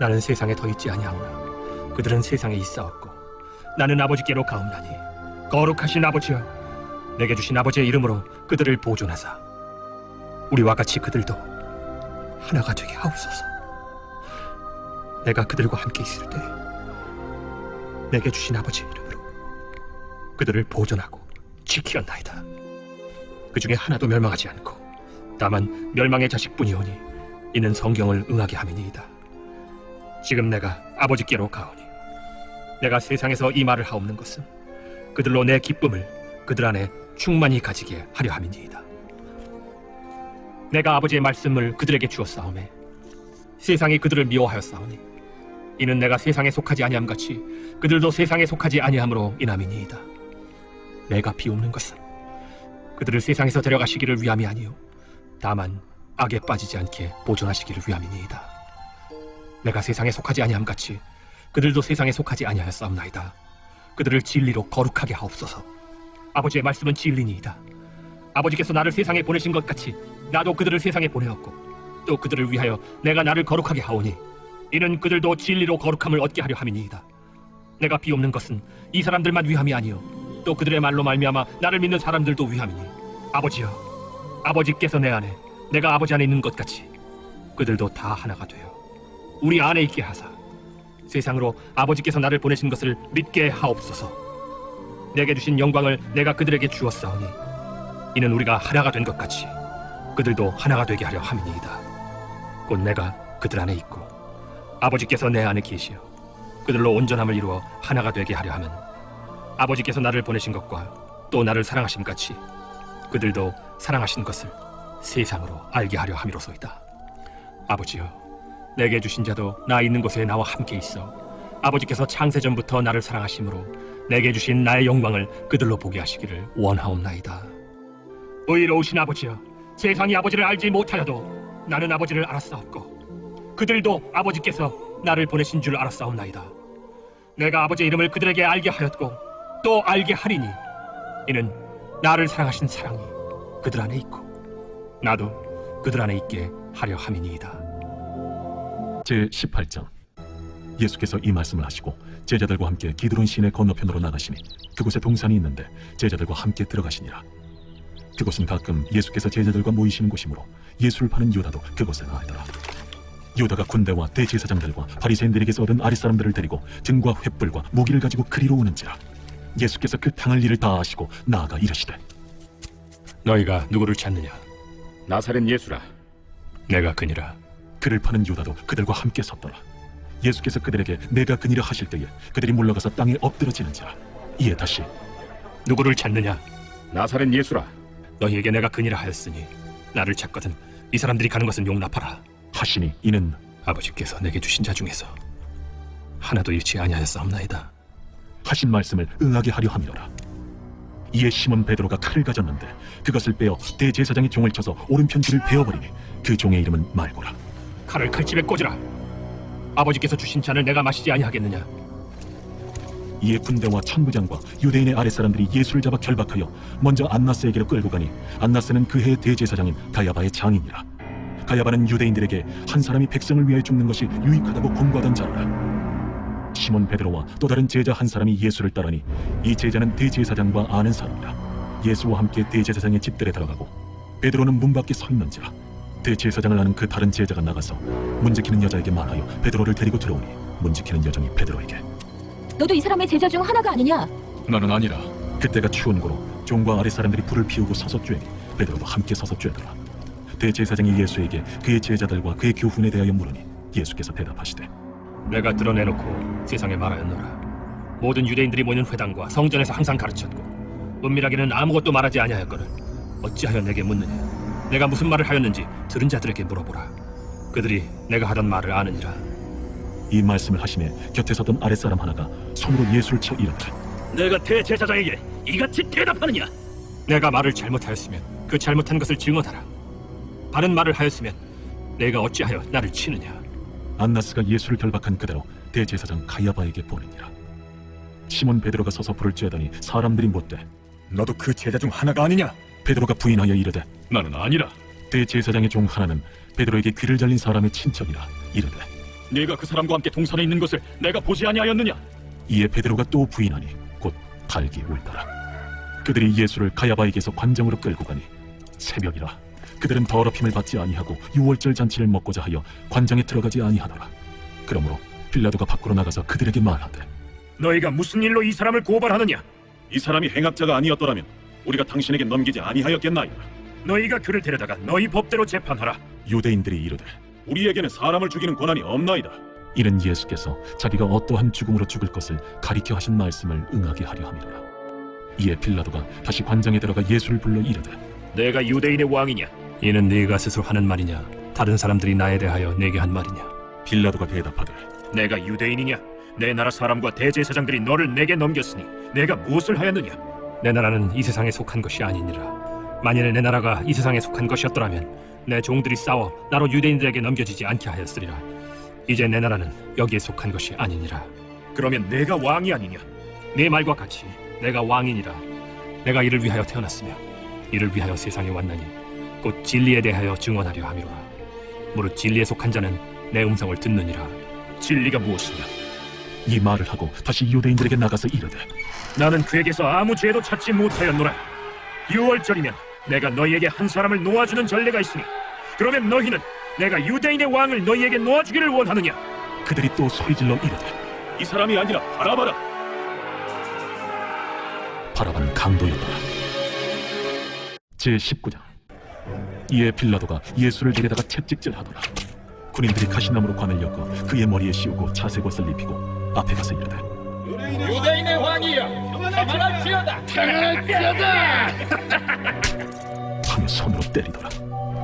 나는 세상에 더 있지 아니하오나 그들은 세상에 있사옵고 나는 아버지께로 가옵나니 거룩하신 아버지여, 내게 주신 아버지의 이름으로 그들을 보존하사 우리와 같이 그들도 하나가 되게 하옵소서. 내가 그들과 함께 있을 때 내게 주신 아버지의 이름으로 그들을 보존하고 지키었나이다. 그 중에 하나도 멸망하지 않고 다만 멸망의 자식뿐이오니 이는 성경을 응하게 함이니이다. 지금 내가 아버지께로 가오니 내가 세상에서 이 말을 하옵는 것은 그들로 내 기쁨을 그들 안에 충만히 가지게 하려 함이니이다. 내가 아버지의 말씀을 그들에게 주었사오매 세상이 그들을 미워하였사오니 이는 내가 세상에 속하지 아니함 같이 그들도 세상에 속하지 아니함으로 인함이니이다. 내가 비옵는 것은 그들을 세상에서 데려가시기를 위함이 아니요 다만 악에 빠지지 않게 보존하시기를 위함이니이다. 내가 세상에 속하지 아니함 같이 그들도 세상에 속하지 아니하였사옵나이다. 그들을 진리로 거룩하게 하옵소서. 아버지의 말씀은 진리니이다. 아버지께서 나를 세상에 보내신 것 같이 나도 그들을 세상에 보내었고 또 그들을 위하여 내가 나를 거룩하게 하오니 이는 그들도 진리로 거룩함을 얻게 하려 함이니이다. 내가 비옵는 것은 이 사람들만 위함이 아니요 또 그들의 말로 말미암아 나를 믿는 사람들도 위함이니 아버지여, 아버지께서 내 안에 내가 아버지 안에 있는 것 같이 그들도 다 하나가 되어 우리 안에 있게 하사 세상으로 아버지께서 나를 보내신 것을 믿게 하옵소서. 내게 주신 영광을 내가 그들에게 주었사오니 이는 우리가 하나가 된 것 같이 그들도 하나가 되게 하려 함이니이다. 곧 내가 그들 안에 있고 아버지께서 내 안에 계시어 그들로 온전함을 이루어 하나가 되게 하려 함은 아버지께서 나를 보내신 것과 또 나를 사랑하심 같이 그들도 사랑하신 것을 세상으로 알게 하려 함이로소이다. 아버지여, 내게 주신 자도 나 있는 곳에 나와 함께 있어 아버지께서 창세전부터 나를 사랑하심으로 내게 주신 나의 영광을 그들로 보게 하시기를 원하옵나이다. 의로우신 아버지여, 세상이 아버지를 알지 못하여도 나는 아버지를 알았사옵고 그들도 아버지께서 나를 보내신 줄 알았사옵나이다. 내가 아버지의 이름을 그들에게 알게 하였고 또 알게 하리니 이는 나를 사랑하신 사랑이 그들 안에 있고 나도 그들 안에 있게 하려 함이니이다. 제18장. 예수께서 이 말씀을 하시고 제자들과 함께 기드론 시내 건너편으로 나가시니 그곳에 동산이 있는데 제자들과 함께 들어가시니라. 그곳은 가끔 예수께서 제자들과 모이시는 곳이므로 예수를 파는 유다도 그곳에 나아있더라. 유다가 군대와 대제사장들과 바리새인들에게서 얻은 아랫사람들을 데리고 등과 횃불과 무기를 가지고 그리로 오는지라. 예수께서 그 당할 일을 다 아시고 나아가 이르시되 너희가 누구를 찾느냐? 나사렛 예수라. 내가 그니라. 그를 파는 유다도 그들과 함께 섰더라. 예수께서 그들에게 내가 그니라 하실 때에 그들이 물러가서 땅에 엎드러지는지라. 이에 다시 누구를 찾느냐? 나사렛 예수라. 너희에게 내가 그니라 하였으니 나를 찾거든 이 사람들이 가는 것은 용납하라 하시니 이는 아버지께서 내게 주신 자 중에서 하나도 잃지 아니하였사옵나이다. 하신 말씀을 응하게 하려 함이로라. 이에 시몬 베드로가 칼을 가졌는데 그것을 빼어 대제사장의 종을 쳐서 오른편 귀를 베어버리니 그 종의 이름은 말고라. 칼을 칼집에 꽂으라. 아버지께서 주신 잔을 내가 마시지 아니하겠느냐? 이에 군대와 천부장과 유대인의 아랫사람들이 예수를 잡아 결박하여 먼저 안나스에게로 끌고 가니 안나스는 그 해의 대제사장인 가야바의 장인이라. 가야바는 유대인들에게 한 사람이 백성을 위하여 죽는 것이 유익하다고 공부하던 자라. 시몬 베드로와 또 다른 제자 한 사람이 예수를 따르니 이 제자는 대제사장과 아는 사람이라. 예수와 함께 대제사장의 집들에 들어가고 베드로는 문 밖에 서 있는지라. 대제사장을 아는 그 다른 제자가 나가서 문지키는 여자에게 말하여 베드로를 데리고 들어오니 문지키는 여종이 베드로에게 너도 이 사람의 제자 중 하나가 아니냐? 나는 아니라. 그때가 추운 고로 종과 아랫사람들이 불을 피우고 서서 쬐니 베드로도 함께 서서 쬐더라. 대제사장이 예수에게 그의 제자들과 그의 교훈에 대하여 물으니 예수께서 대답하시되 내가 드러내놓고 세상에 말하였노라. 모든 유대인들이 모이는 회당과 성전에서 항상 가르쳤고 은밀하게는 아무것도 말하지 아니하였거늘 어찌하여 내게 묻느냐? 내가 무슨 말을 하였는지 들은 자들에게 물어보라. 그들이 내가 하던 말을 아느니라. 이 말씀을 하시매 곁에 서던 아랫사람 하나가 손으로 예수를 쳐 이르되 내가 대제사장에게 이같이 대답하느냐? 내가 말을 잘못하였으면 그 잘못한 것을 증언하라. 바른 말을 하였으면 내가 어찌하여 나를 치느냐? 안나스가 예수를 결박한 그대로 대제사장 가야바에게 보내니라. 시몬 베드로가 서서 불을 쬐더니 사람들이 묻되 너도 그 제자 중 하나가 아니냐? 베드로가 부인하여 이르되 나는 아니라. 대제사장의 종 하나는 베드로에게 귀를 잘린 사람의 친척이라. 이르되 네가 그 사람과 함께 동산에 있는 것을 내가 보지 아니하였느냐? 이에 베드로가 또 부인하니 곧 달기 울더라. 그들이 예수를 가야바에게서 관정으로 끌고 가니 새벽이라 그들은 더럽힘을 받지 아니하고 유월절 잔치를 먹고자 하여 관정에 들어가지 아니하더라. 그러므로 빌라도가 밖으로 나가서 그들에게 말하되 너희가 무슨 일로 이 사람을 고발하느냐? 이 사람이 행악자가 아니었더라면 우리가 당신에게 넘기지 아니하였겠나이다. 너희가 그를 데려다가 너희 법대로 재판하라. 유대인들이 이르되 우리에게는 사람을 죽이는 권한이 없나이다. 이는 예수께서 자기가 어떠한 죽음으로 죽을 것을 가리켜 하신 말씀을 응하게 하려 함이라. 이에 빌라도가 다시 관장에 들어가 예수를 불러 이르되 내가 유대인의 왕이냐? 이는 네가 스스로 하는 말이냐? 다른 사람들이 나에 대하여 내게 한 말이냐? 빌라도가 대답하되 내가 유대인이냐? 내 나라 사람과 대제사장들이 너를 내게 넘겼으니 내가 무엇을 하였느냐? 내 나라는 이 세상에 속한 것이 아니니라. 만일 내 나라가 이 세상에 속한 것이었더라면 내 종들이 싸워 나로 유대인들에게 넘겨지지 않게 하였으리라. 이제 내 나라는 여기에 속한 것이 아니니라. 그러면 내가 왕이 아니냐? 네 말과 같이 내가 왕이니라. 내가 이를 위하여 태어났으며 이를 위하여 세상에 왔나니 곧 진리에 대하여 증언하려 함이로라. 무릇 진리에 속한 자는 내 음성을 듣느니라. 진리가 무엇이냐? 이 말을 하고 다시 유대인들에게 나가서 이르되 나는 그에게서 아무 죄도 찾지 못하였노라. 유월절이면 내가 너희에게 한 사람을 놓아주는 전례가 있으니 그러면 너희는 내가 유대인의 왕을 너희에게 놓아주기를 원하느냐? 그들이 또 소리질러 이르되 이 사람이 아니라 바라바라. 바라바는 강도였더라. 제19장. 이에 빌라도가 예수를 데려다가 채찍질하더라. 군인들이 가시나무로 관을 엮어 그의 머리에 씌우고 자색옷을 입히고 앞에 가서 이르되 유대인의 왕이여, 평안할지어다. 평안할지어다. 하며 손으로 때리더라.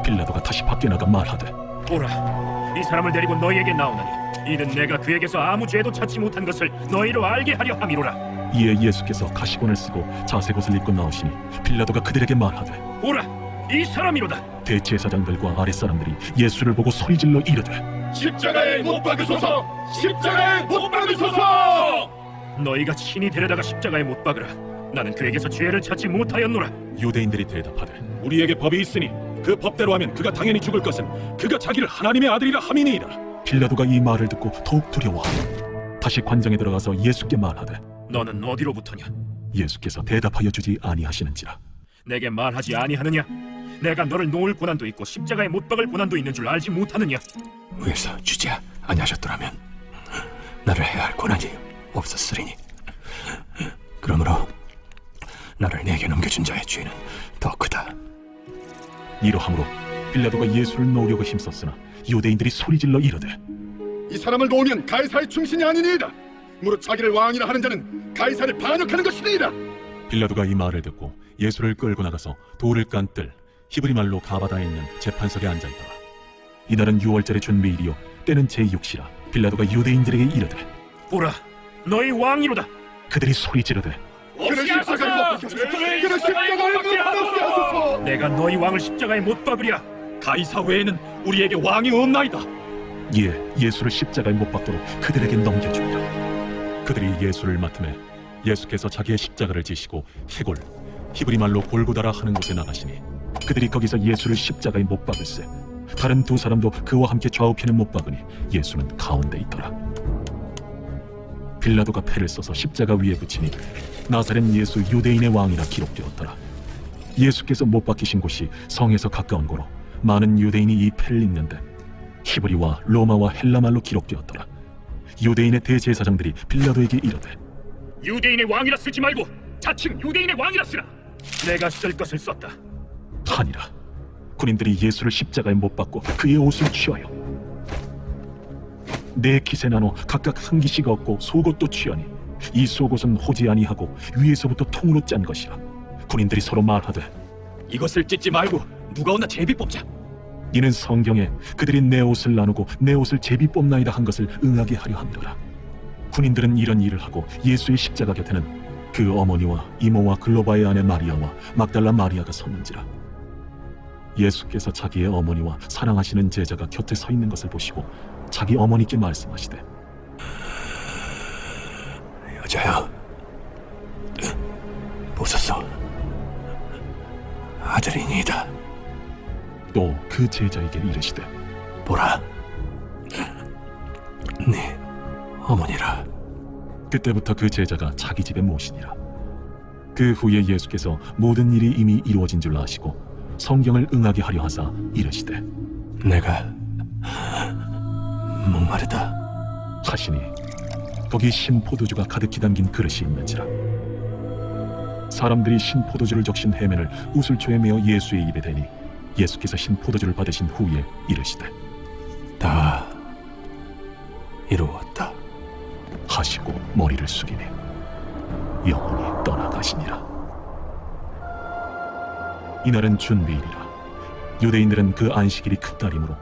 빌라도가 다시 밖에 나가 말하되 보라, 이 사람을 데리고 너희에게 나오나니 이는 내가 그에게서 아무 죄도 찾지 못한 것을 너희로 알게 하려 함이로라. 이에 예수께서 가시권을 쓰고 자색옷을 입고 나오시니 빌라도가 그들에게 말하되 보라, 이 사람이로다. 대제사장들과 아랫사람들이 예수를 보고 소리질러 이르되 십자가에 못 박으소서. 십자가에 못 박으소서. 너희가 친히 데려다가 십자가에 못 박으라. 나는 그에게서 죄를 찾지 못하였노라. 유대인들이 대답하되 우리에게 법이 있으니 그 법대로 하면 그가 당연히 죽을 것은 그가 자기를 하나님의 아들이라 함이니이다. 빌라도가 이 말을 듣고 더욱 두려워하여 다시 관장에 들어가서 예수께 말하되 너는 어디로부터냐? 예수께서 대답하여 주지 아니하시는지라. 내게 말하지 아니하느냐? 내가 너를 놓을 고난도 있고 십자가에 못 박을 고난도 있는 줄 알지 못하느냐? 위에서 주지 아니하셨더라면 나를 해야 할 고난이 없었으리니 그러므로 나를 내게 넘겨준 자의 죄는 더 크다. 이러함으로 빌라도가 예수를 놓으려고 힘썼으나 유대인들이 소리질러 이르되 이 사람을 놓으면 가이사의 충신이 아니니이다. 무릇 자기를 왕이라 하는 자는 가이사를 반역하는 것이니이다. 빌라도가 이 말을 듣고 예수를 끌고 나가서 돌을 깐 뜰 히브리 말로 가바다에 있는 재판석에 앉아있더라. 이날은 유월절의 준비일이요 때는 제6시라. 빌라도가 유대인들에게 이르되 보라, 너희 왕이로다. 그들이 소리 지르되 그를 십자가에 못 박으소서. 그를 십자가에 못 박으소서. 내가 너희 왕을 십자가에 못 박으리라. 가이사 외에는 우리에게 왕이 없나이다. 이에 예수를 십자가에 못 박도록 그들에게 넘겨주니라. 그들이 예수를 맡음에 예수께서 자기의 십자가를 지시고 해골 히브리 말로 골고다라 하는 곳에 나가시니 그들이 거기서 예수를 십자가에 못 박을세. 다른 두 사람도 그와 함께 좌우편에 못 박으니 예수는 가운데 있더라. 빌라도가 패를 써서 십자가 위에 붙이니 나사렛 예수 유대인의 왕이라 기록되었더라. 예수께서 못 박히신 곳이 성에서 가까운 고로 많은 유대인이 이 패를 읽는데 히브리와 로마와 헬라 말로 기록되었더라. 유대인의 대제사장들이 빌라도에게 이르되 유대인의 왕이라 쓰지 말고 자칭 유대인의 왕이라 쓰라. 내가 쓸 것을 썼다. 하니라. 군인들이 예수를 십자가에 못 박고 그의 옷을 취하여 네 깃에 나눠 각각 한 깃씩 얻고 속옷도 취하니 이 속옷은 호지 아니하고 위에서부터 통으로 짠 것이라. 군인들이 서로 말하되 이것을 찢지 말고 누가 오나 제비 뽑자. 이는 성경에 그들이 내 옷을 나누고 내 옷을 제비 뽑나이다 한 것을 응하게 하려 함이로라. 군인들은 이런 일을 하고 예수의 십자가 곁에는 그 어머니와 이모와 글로바의 아내 마리아와 막달라 마리아가 섰는지라. 예수께서 자기의 어머니와 사랑하시는 제자가 곁에 서 있는 것을 보시고 자기 어머니께 말씀하시되 여자여, 보소서, 아들이니이다. 또 그 제자에게 이르시되 보라, 네 어머니라. 그때부터 그 제자가 자기 집에 모시니라. 그 후에 예수께서 모든 일이 이미 이루어진 줄 아시고 성경을 응하게 하려 하사 이르시되 내가 목마르다 하시니 거기 신 포도주가 가득히 담긴 그릇이 있는지라. 사람들이 신 포도주를 적신 해면을 우슬초에 메어 예수의 입에 대니 예수께서 신 포도주를 받으신 후에 이르시되 다 이루었다 하시고 머리를 숙이니 영원히 떠나가시니라. 이날은 준비일이라. 유대인들은 그 안식일이 큰날이므로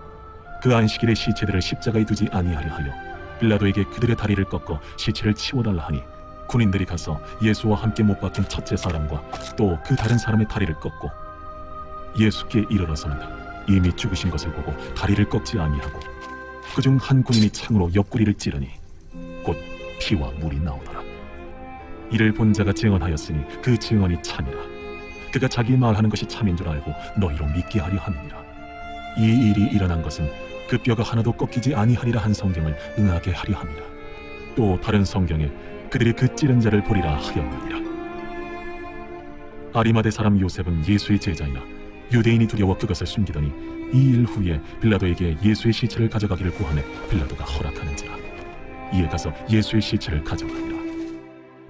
그 안식일에 시체들을 십자가에 두지 아니하려 하여 빌라도에게 그들의 다리를 꺾어 시체를 치워달라 하니 군인들이 가서 예수와 함께 못 박힌 첫째 사람과 또 그 다른 사람의 다리를 꺾고 예수께 이르러서는 이미 죽으신 것을 보고 다리를 꺾지 아니하고 그중 한 군인이 창으로 옆구리를 찌르니 곧 피와 물이 나오더라. 이를 본 자가 증언하였으니 그 증언이 참이라. 그가 자기 말하는 것이 참인 줄 알고 너희로 믿게 하려 함이니라. 이 일이 일어난 것은 그 뼈가 하나도 꺾이지 아니하리라 한 성경을 응하게 하려 함이라. 또 다른 성경에 그들이 그 찌른 자를 보리라 하였느니라. 아리마대 사람 요셉은 예수의 제자이나 유대인이 두려워 그것을 숨기더니 이 일 후에 빌라도에게 예수의 시체를 가져가기를 구하매 빌라도가 허락하는지라. 이에 가서 예수의 시체를 가져가니라.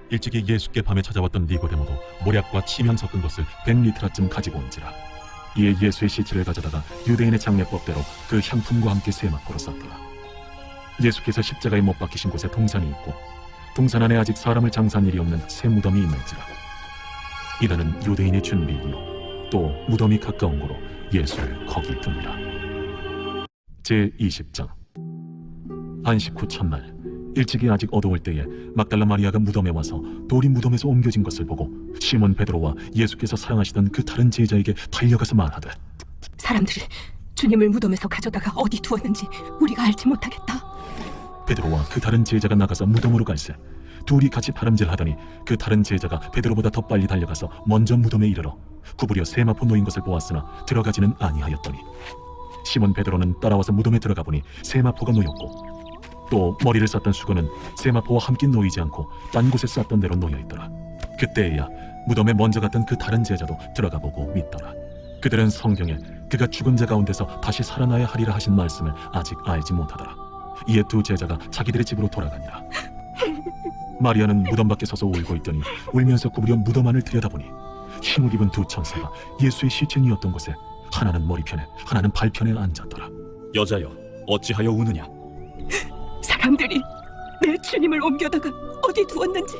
일찍이 예수께 밤에 찾아왔던 니고데모도 모략과 치면 섞은 것을 100리트라쯤 가지고 온지라. 이에 예수의 시체를 가져다가 유대인의 장례법대로 그 향품과 함께 세마포로 쌌더라. 예수께서 십자가에 못 박히신 곳에 동산이 있고 동산 안에 아직 사람을 장사한 일이 없는 새 무덤이 있는지라. 이는 유대인의 준비이요 또 무덤이 가까운 고로 예수를 거기 두니라. 제20장. 안식 후 첫날 일찍이 아직 어두울 때에 막달라 마리아가 무덤에 와서 돌이 무덤에서 옮겨진 것을 보고 시몬 베드로와 예수께서 사랑하시던 그 다른 제자에게 달려가서 말하되 사람들이 주님을 무덤에서 가져다가 어디 두었는지 우리가 알지 못하겠다. 베드로와 그 다른 제자가 나가서 무덤으로 갈새 둘이 같이 다름질하더니 그 다른 제자가 베드로보다 더 빨리 달려가서 먼저 무덤에 이르러 구부려 세마포 놓인 것을 보았으나 들어가지는 아니하였더니 시몬 베드로는 따라와서 무덤에 들어가 보니 세마포가 놓였고 또 머리를 쌌던 수건은 세마포와 함께 놓이지 않고 딴 곳에 쌌던 대로 놓여있더라. 그때에야 무덤에 먼저 갔던 그 다른 제자도 들어가 보고 믿더라. 그들은 성경에 그가 죽은 자 가운데서 다시 살아나야 하리라 하신 말씀을 아직 알지 못하더라. 이에 두 제자가 자기들의 집으로 돌아가니라. 마리아는 무덤 밖에 서서 울고 있더니 울면서 구부려 무덤 안을 들여다보니 흰옷 입은 두 천사가 예수의 시체니었던 곳에 하나는 머리편에 하나는 발편에 앉았더라. 여자여 어찌하여 우느냐? 사람들이 내 주님을 옮겨다가 어디 두었는지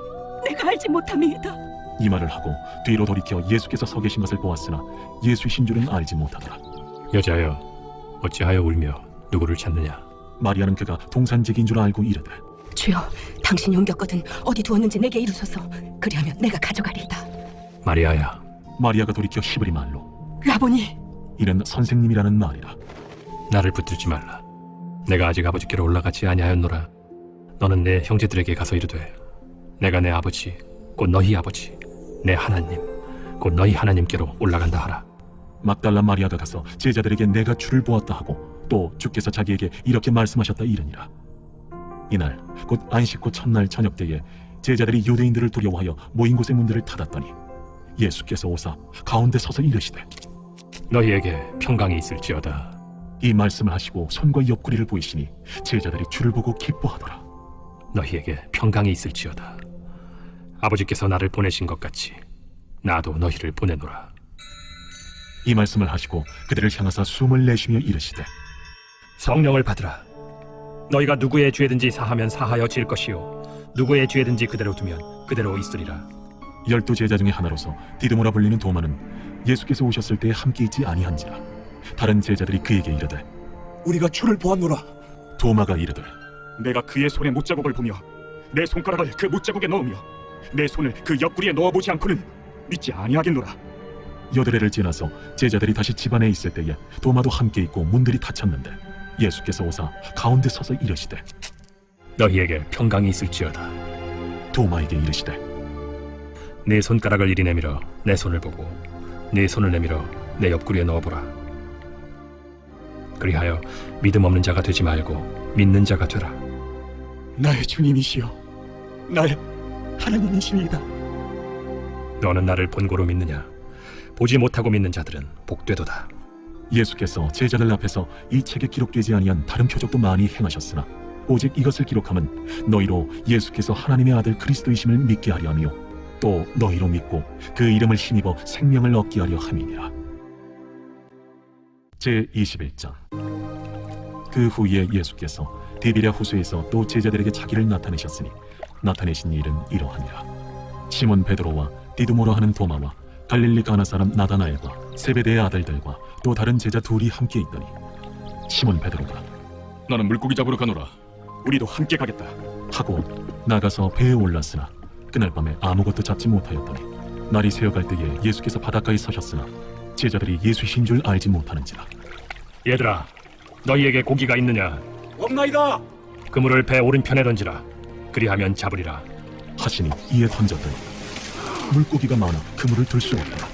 내가 알지 못함이다. 이 말을 하고 뒤로 돌이켜 예수께서 서 계신 것을 보았으나 예수이신 줄은 알지 못하더라. 여자여 어찌하여 울며 누구를 찾느냐? 마리아는 그가 동산직인 줄 알고 이르되 주여, 당신이 옮겼거든 어디 두었는지 내게 이루소서. 그리하면 내가 가져가리이다. 마리아야. 마리아가 돌이켜 히브리 말로 라보니, 이는 선생님이라는 말이라. 나를 붙들지 말라. 내가 아직 아버지께로 올라가지 아니하였노라. 너는 내 형제들에게 가서 이르되 내가 내 아버지 곧 너희 아버지 내 하나님 곧 너희 하나님께로 올라간다 하라. 막달라 마리아가 가서 제자들에게 내가 주를 보았다 하고 또 주께서 자기에게 이렇게 말씀하셨다 이르니라. 이날 곧 안식 후 첫날 저녁 때에 제자들이 유대인들을 두려워하여 모인 곳의 문들을 닫았더니 예수께서 오사 가운데 서서 이르시되 너희에게 평강이 있을지어다. 이 말씀을 하시고 손과 옆구리를 보이시니 제자들이 주를 보고 기뻐하더라. 너희에게 평강이 있을지어다. 아버지께서 나를 보내신 것 같이 나도 너희를 보내노라. 이 말씀을 하시고 그들을 향하사 숨을 내쉬며 이르시되 성령을 받으라. 너희가 누구의 죄든지 사하면 사하여 질 것이요 누구의 죄든지 그대로 두면 그대로 있으리라. 12 제자 중에 하나로서 디드모라 불리는 도마는 예수께서 오셨을 때에 함께 있지 아니한지라. 다른 제자들이 그에게 이르되 우리가 주를 보았노라. 도마가 이르되 내가 그의 손에 못자국을 보며 내 손가락을 그 못자국에 넣으며 내 손을 그 옆구리에 넣어보지 않고는 믿지 아니하겠노라. 여드레를 지나서 제자들이 다시 집 안에 있을 때에 도마도 함께 있고 문들이 닫혔는데 예수께서 오사 가운데 서서 이르시되 너희에게 평강이 있을지어다. 도마에게 이르시되 네 손가락을 이리 내밀어 내 손을 보고 네 손을 내밀어 내 옆구리에 넣어보라. 그리하여 믿음 없는 자가 되지 말고 믿는 자가 되라. 나의 주님이시여 나의 하나님이시니이다. 너는 나를 본고로 믿느냐? 보지 못하고 믿는 자들은 복되도다. 예수께서 제자들 앞에서 이 책에 기록되지 아니한 다른 표적도 많이 행하셨으나 오직 이것을 기록함은 너희로 예수께서 하나님의 아들 그리스도이심을 믿게 하려 하며 또 너희로 믿고 그 이름을 힘입어 생명을 얻게 하려 함이니라. 제21장. 그 후에 예수께서 디비랴 호수에서 또 제자들에게 자기를 나타내셨으니 나타내신 일은 이러하니라. 시몬 베드로와 디두모라 하는 도마와 갈릴리 가나 사람 나다나엘과 세베대의 아들들과 또 다른 제자 둘이 함께 있더니 시몬 베드로가 나는 물고기 잡으러 가노라. 우리도 함께 가겠다 하고 나가서 배에 올랐으나 그날 밤에 아무것도 잡지 못하였더니 날이 새어갈 때에 예수께서 바닷가에 서셨으나 제자들이 예수이신 줄 알지 못하는지라. 얘들아, 너희에게 고기가 있느냐? 없나이다. 그물을 배 오른편에 던지라. 그리하면 잡으리라. 하시니 이에 던졌더니 물고기가 많아 그물을 들 수 없더라.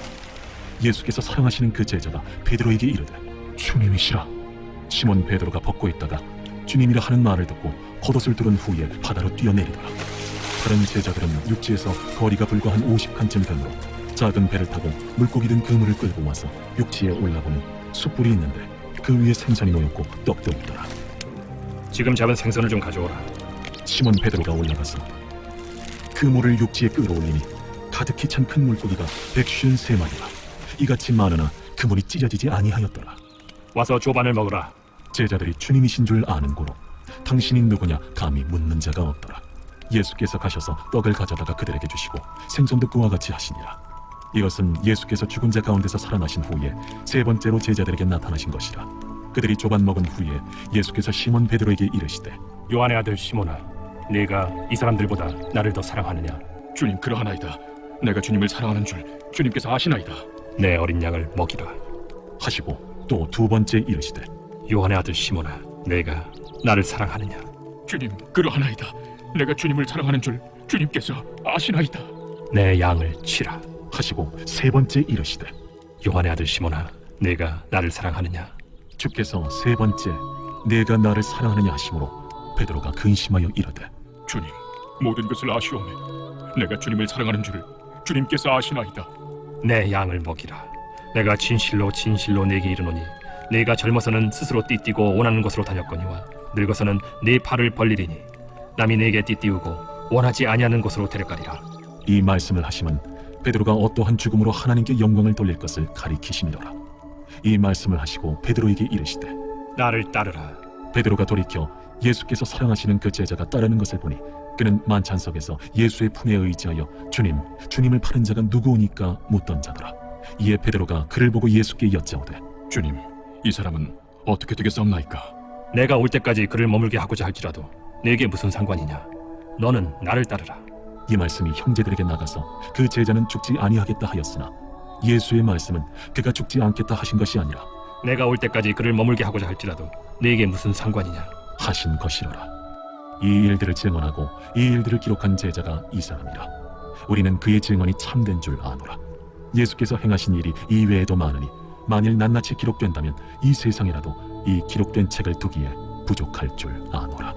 예수께서 사랑하시는 그 제자가 베드로에게 이르되 주님이시라. 시몬 베드로가 벗고 있다가 주님이라 하는 말을 듣고 겉옷을 두른 후에 바다로 뛰어내리더라. 다른 제자들은 육지에서 거리가 불과 한 50칸쯤 되므로 작은 배를 타고 물고기 든 그물을 끌고 와서 육지에 올라보니 숯불이 있는데 그 위에 생선이 놓였고 떡도 있더라. 지금 잡은 생선을 좀 가져오라. 시몬 베드로가 올라가서 그물을 육지에 끌어올리니 가득히 찬 큰 물고기가 153마리라. 이같이 많으나 그물이 찢어지지 아니하였더라. 와서 조반을 먹으라. 제자들이 주님이신 줄 아는 고로 당신이 누구냐 감히 묻는 자가 없더라. 예수께서 가셔서 떡을 가져다가 그들에게 주시고 생선도 그와 같이 하시니라. 이것은 예수께서 죽은 자 가운데서 살아나신 후에 세 번째로 제자들에게 나타나신 것이라. 그들이 조반 먹은 후에 예수께서 시몬 베드로에게 이르시되 요한의 아들 시몬아, 네가 이 사람들보다 나를 더 사랑하느냐? 주님 그러하나이다. 내가 주님을 사랑하는 줄 주님께서 아시나이다. 내 어린 양을 먹이라 하시고 또 두 번째 이르시되 요한의 아들 시몬아, 내가 나를 사랑하느냐? 주님 그러하나이다. 내가 주님을 사랑하는 줄 주님께서 아시나이다. 내 양을 치라 하시고 세 번째 이르시되 요한의 아들 시몬아, 내가 나를 사랑하느냐? 주께서 세 번째 내가 나를 사랑하느냐 하심으로 베드로가 근심하여 이르되 주님 모든 것을 아시오매. 내가 주님을 사랑하는 줄 주님께서 아시나이다. 내 양을 먹이라. 내가 진실로 진실로 네게 이르노니 네가 젊어서는 스스로 띠띠고 원하는 곳으로 다녔거니와 늙어서는 네 팔을 벌리리니 남이 네게 띠띠우고 원하지 아니하는 곳으로 데려가리라. 이 말씀을 하시면 베드로가 어떠한 죽음으로 하나님께 영광을 돌릴 것을 가리키심이더라. 이 말씀을 하시고 베드로에게 이르시되 나를 따르라. 베드로가 돌이켜 예수께서 사랑하시는 그 제자가 따르는 것을 보니 그는 만찬석에서 예수의 품에 의지하여 주님을 파는 자가 누구오니까 묻던 자더라. 이에 베드로가 그를 보고 예수께 여짜오되 주님 이 사람은 어떻게 되겠사옵나이까? 내가 올 때까지 그를 머물게 하고자 할지라도 네게 무슨 상관이냐? 너는 나를 따르라. 이 말씀이 형제들에게 나가서 그 제자는 죽지 아니하겠다 하였으나 예수의 말씀은 그가 죽지 않겠다 하신 것이 아니라 내가 올 때까지 그를 머물게 하고자 할지라도 네게 무슨 상관이냐? 하신 것이로라. 이 일들을 증언하고 이 일들을 기록한 제자가 이 사람이라. 우리는 그의 증언이 참된 줄 아노라. 예수께서 행하신 일이 이 외에도 많으니 만일 낱낱이 기록된다면 이 세상이라도 이 기록된 책을 두기에 부족할 줄 아노라.